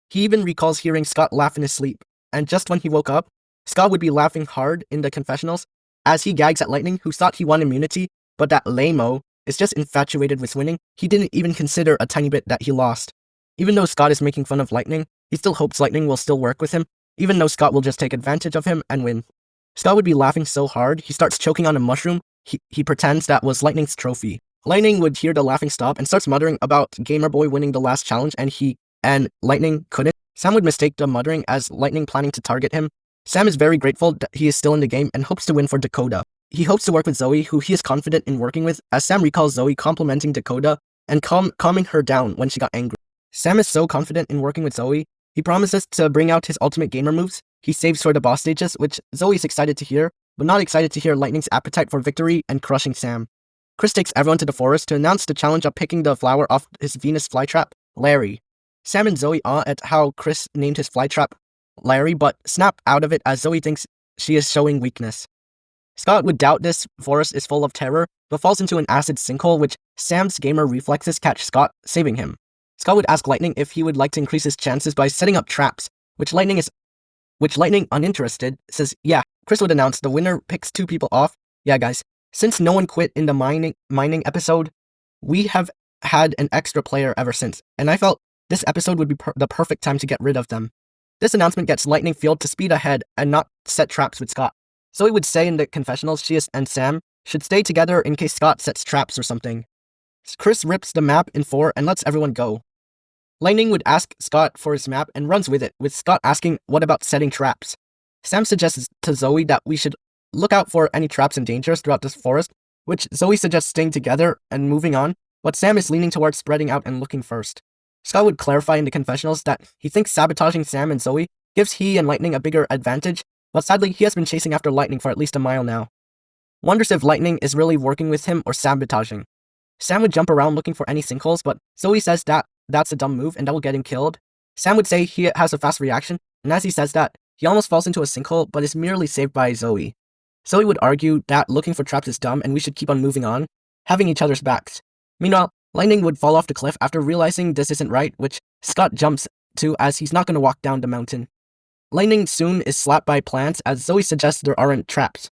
He even recalls hearing Scott laugh in his sleep, and just when he woke up, Scott would be laughing hard in the confessionals as he gags at Lightning, who thought he won immunity, but that lame-o is just infatuated with winning. He didn't even consider a tiny bit that he lost. Even though Scott is making fun of Lightning, he still hopes Lightning will still work with him, even though Scott will just take advantage of him and win. Scott would be laughing so hard, he starts choking on a mushroom. He pretends that was Lightning's trophy. Lightning would hear the laughing stop and starts muttering about Gamer Boy winning the last challenge and Lightning couldn't. Sam would mistake the muttering as Lightning planning to target him. Sam is very grateful that he is still in the game and hopes to win for Dakota. He hopes to work with Zoe, who he is confident in working with, as Sam recalls Zoe complimenting Dakota and calming her down when she got angry. Sam is so confident in working with Zoe, he promises to bring out his ultimate gamer moves he saves for the boss stages, which Zoe is excited to hear, but not excited to hear Lightning's appetite for victory and crushing Sam. Chris takes everyone to the forest to announce the challenge of picking the flower off his Venus flytrap, Larry. Sam and Zoe awe at how Chris named his flytrap Larry, but snap out of it as Zoe thinks she is showing weakness. Scott would doubt this forest is full of terror, but falls into an acid sinkhole, which Sam's gamer reflexes catch Scott, saving him. Scott would ask Lightning if he would like to increase his chances by setting up traps, which Lightning, uninterested, says yeah. Chris would announce the winner picks 2 people off. Yeah guys, since no one quit in the mining episode, we have had an extra player ever since, and I felt this episode would be the perfect time to get rid of them. This announcement gets Lightning Field to speed ahead and not set traps with Scott. Zoe would say in the confessionals she and Sam should stay together in case Scott sets traps or something. Chris rips the map in 4 and lets everyone go. Lightning would ask Scott for his map and runs with it, with Scott asking what about setting traps. Sam suggests to Zoe that we should look out for any traps and dangers throughout this forest, which Zoe suggests staying together and moving on, but Sam is leaning towards spreading out and looking first. Scott would clarify in the confessionals that he thinks sabotaging Sam and Zoe gives he and Lightning a bigger advantage, but sadly he has been chasing after Lightning for at least a mile now. Wonders if Lightning is really working with him or sabotaging. Sam would jump around looking for any sinkholes, but Zoe says that that's a dumb move and that will get him killed. Sam would say he has a fast reaction, and as he says that, he almost falls into a sinkhole but is merely saved by Zoe. Zoe would argue that looking for traps is dumb and we should keep on moving on, having each other's backs. Meanwhile, Lightning would fall off the cliff after realizing this isn't right, which Scott jumps to as he's not going to walk down the mountain. Lightning soon is slapped by plants as Zoe suggests there aren't traps.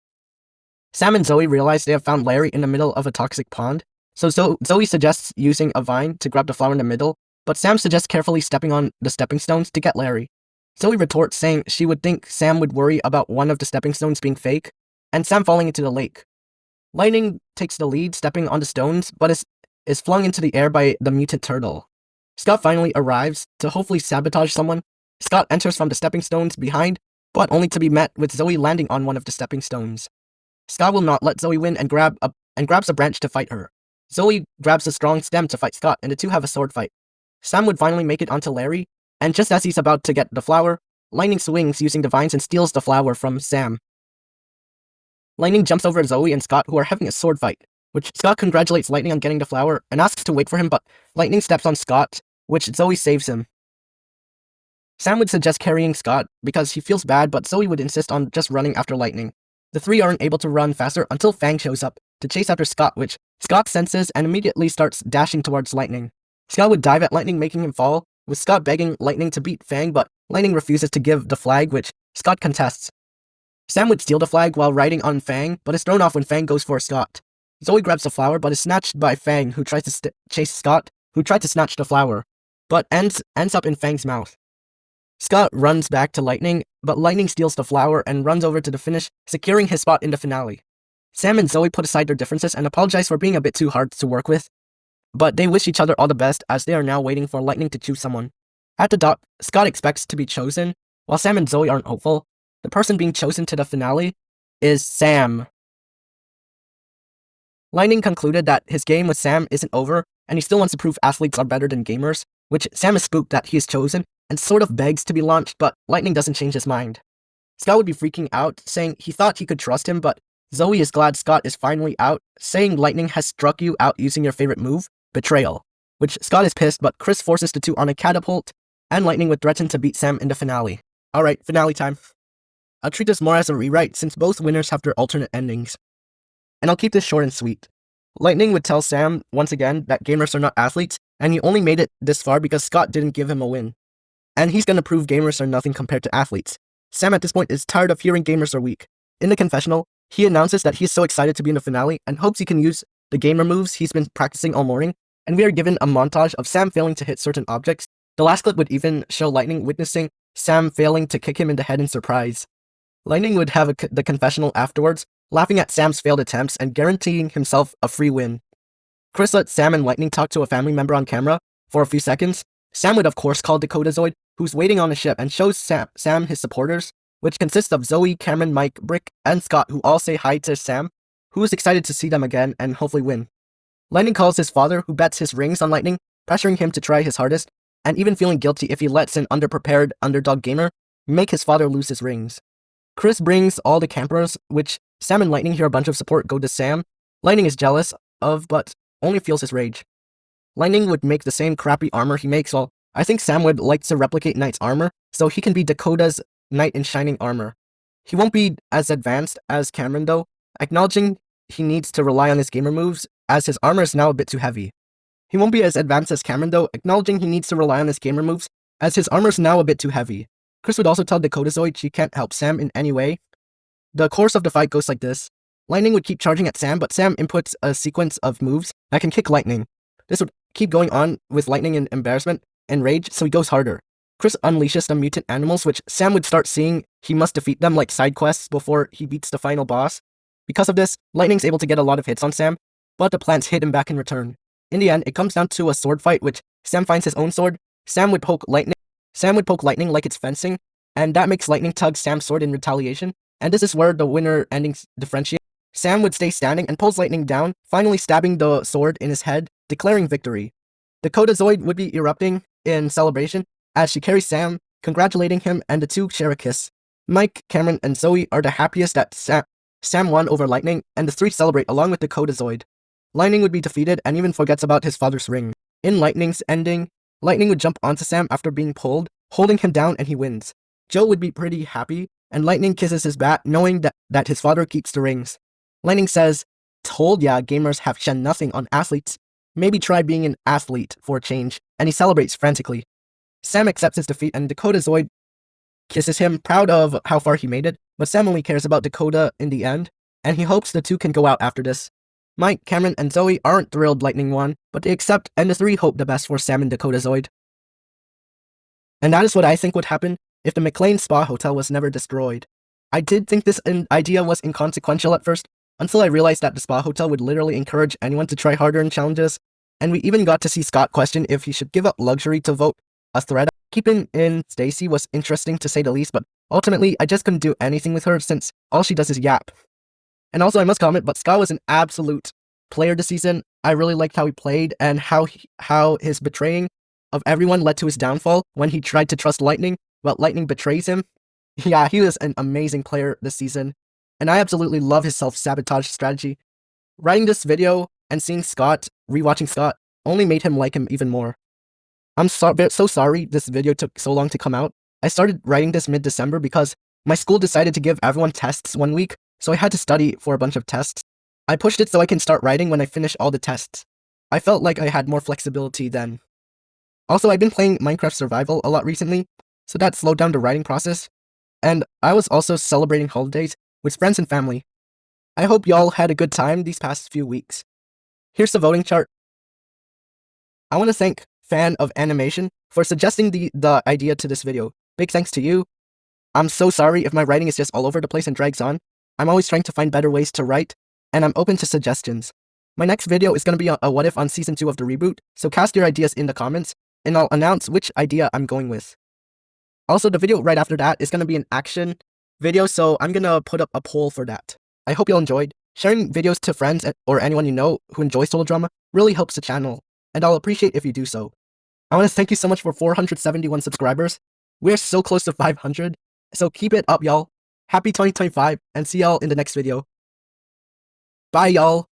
Sam and Zoe realize they have found Larry in the middle of a toxic pond, so Zoe suggests using a vine to grab the flower in the middle, but Sam suggests carefully stepping on the stepping stones to get Larry. Zoe retorts saying she would think Sam would worry about one of the stepping stones being fake, and Sam falling into the lake. Lightning takes the lead stepping on the stones, but is flung into the air by the mutant turtle. Scott finally arrives to hopefully sabotage someone. Scott enters from the stepping stones behind, but only to be met with Zoe landing on one of the stepping stones. Scott will not let Zoe win and grabs a branch to fight her. Zoe grabs a strong stem to fight Scott, and the two have a sword fight. Sam would finally make it onto Larry, and just as he's about to get the flower, Lightning swings using the vines and steals the flower from Sam. Lightning jumps over Zoe and Scott, who are having a sword fight, which Scott congratulates Lightning on getting the flower and asks to wait for him, but Lightning steps on Scott, which Zoe saves him. Sam would suggest carrying Scott because he feels bad, but Zoe would insist on just running after Lightning. The three aren't able to run faster until Fang shows up to chase after Scott, which Scott senses and immediately starts dashing towards Lightning. Scott would dive at Lightning, making him fall, with Scott begging Lightning to beat Fang, but Lightning refuses to give the flag, which Scott contests. Sam would steal the flag while riding on Fang, but is thrown off when Fang goes for Scott. Zoe grabs the flower, but is snatched by Fang, who tries to chase Scott, who tried to snatch the flower, but ends up in Fang's mouth. Scott runs back to Lightning, but Lightning steals the flower and runs over to the finish, securing his spot in the finale. Sam and Zoe put aside their differences and apologize for being a bit too hard to work with, but they wish each other all the best as they are now waiting for Lightning to choose someone. At the dock, Scott expects to be chosen, while Sam and Zoe aren't hopeful. The person being chosen to the finale is Sam. Lightning concluded that his game with Sam isn't over, and he still wants to prove athletes are better than gamers, which Sam is spooked that he is chosen, and sort of begs to be launched, but Lightning doesn't change his mind. Scott would be freaking out, saying he thought he could trust him, but Zoe is glad Scott is finally out, saying lightning has struck you out using your favorite move, Betrayal, which Scott is pissed, but Chris forces the two on a catapult, and lightning would threaten to beat Sam in the finale. Alright, finale time. I'll treat this more as a rewrite since both winners have their alternate endings. And I'll keep this short and sweet. Lightning would tell Sam, once again, that gamers are not athletes, and he only made it this far because Scott didn't give him a win. And he's gonna prove gamers are nothing compared to athletes. Sam at this point is tired of hearing gamers are weak. In the confessional, he announces that he's so excited to be in the finale and hopes he can use the gamer moves he's been practicing all morning, and we are given a montage of Sam failing to hit certain objects. The last clip would even show Lightning witnessing Sam failing to kick him in the head in surprise. Lightning would have the confessional afterwards, laughing at Sam's failed attempts and guaranteeing himself a free win. Chris let Sam and Lightning talk to a family member on camera for a few seconds. Sam would of course call DakotaZoid, who's waiting on the ship, and shows Sam his supporters, which consists of Zoe, Cameron, Mike, Brick, and Scott, who all say hi to Sam, who is excited to see them again and hopefully win. Lightning calls his father, who bets his rings on Lightning, pressuring him to try his hardest, and even feeling guilty if he lets an underprepared underdog gamer make his father lose his rings. Chris brings all the campers, which Sam and Lightning hear a bunch of support go to Sam. Lightning is jealous of, but only feels his rage. Lightning would make the same crappy armor he makes, while I think Sam would like to replicate Knight's armor, so he can be Dakota's Knight in shining armor. He won't be as advanced as Cameron though, acknowledging he needs to rely on his gamer moves, as his armor is now a bit too heavy. He won't be as advanced as Cameron though, acknowledging he needs to rely on his gamer moves, as his armor is now a bit too heavy. Chris would also tell DakotaZoid she can't help Sam in any way. The course of the fight goes like this. Lightning would keep charging at Sam, but Sam inputs a sequence of moves that can kick Lightning. This would keep going on with Lightning in embarrassment and rage, so he goes harder. Chris unleashes the mutant animals, which Sam would start seeing he must defeat them like side quests before he beats the final boss. Because of this, Lightning's able to get a lot of hits on Sam, but the plants hit him back in return. In the end, it comes down to a sword fight, which Sam finds his own sword. Sam would poke Lightning like it's fencing, and that makes Lightning tug Sam's sword in retaliation, and this is where the winner endings differentiate. Sam would stay standing and pulls Lightning down, finally stabbing the sword in his head, declaring victory. DakotaZoid would be erupting in celebration as she carries Sam, congratulating him, and the two share a kiss. Mike, Cameron, and Zoe are the happiest that Sam won over Lightning, and the three celebrate along with DakotaZoid. Lightning would be defeated and even forgets about his father's ring. In Lightning's ending, Lightning would jump onto Sam after being pulled, holding him down, and he wins. Joe would be pretty happy, and Lightning kisses his bat, knowing that his father keeps the rings. Lightning says, "Told ya gamers have shed nothing on athletes. Maybe try being an athlete for a change," and he celebrates frantically. Sam accepts his defeat, and DakotaZoid kisses him, proud of how far he made it, but Sam only cares about Dakota in the end, and he hopes the two can go out after this. Mike, Cameron, and Zoe aren't thrilled Lightning won, but they accept, and the three hope the best for Sam and DakotaZoid. And that is what I think would happen if the McLean Spa Hotel was never destroyed. I did think this idea was inconsequential at first, until I realized that the Spa Hotel would literally encourage anyone to try harder in challenges, and we even got to see Scott question if he should give up luxury to vote a threat. Keeping in Stacy was interesting to say the least, but ultimately I just couldn't do anything with her since all she does is yap. And also I must comment, but Scott was an absolute player this season. I really liked how he played and how his betraying of everyone led to his downfall when he tried to trust Lightning, but Lightning betrays him. Yeah, he was an amazing player this season, and I absolutely love his self-sabotage strategy. Writing this video and seeing rewatching Scott, only made him like him even more. I'm so sorry this video took so long to come out. I started writing this mid-December because my school decided to give everyone tests one week, so I had to study for a bunch of tests. I pushed it so I can start writing when I finish all the tests. I felt like I had more flexibility then. Also, I've been playing Minecraft Survival a lot recently, so that slowed down the writing process. And I was also celebrating holidays with friends and family. I hope y'all had a good time these past few weeks. Here's the voting chart. I want to thank Fan of Animation for suggesting the idea to this video. Big thanks to you. I'm so sorry if my writing is just all over the place and drags on. I'm always trying to find better ways to write, and I'm open to suggestions. My next video is going to be a what if on season 2 of the reboot, so cast your ideas in the comments, and I'll announce which idea I'm going with. Also, the video right after that is going to be an action video, so I'm going to put up a poll for that. I hope you all enjoyed. Sharing videos to friends or anyone you know who enjoys total drama really helps the channel, and I'll appreciate if you do so. I want to thank you so much for 471 subscribers. We're so close to 500, so keep it up, y'all. Happy 2025, and see y'all in the next video. Bye, y'all!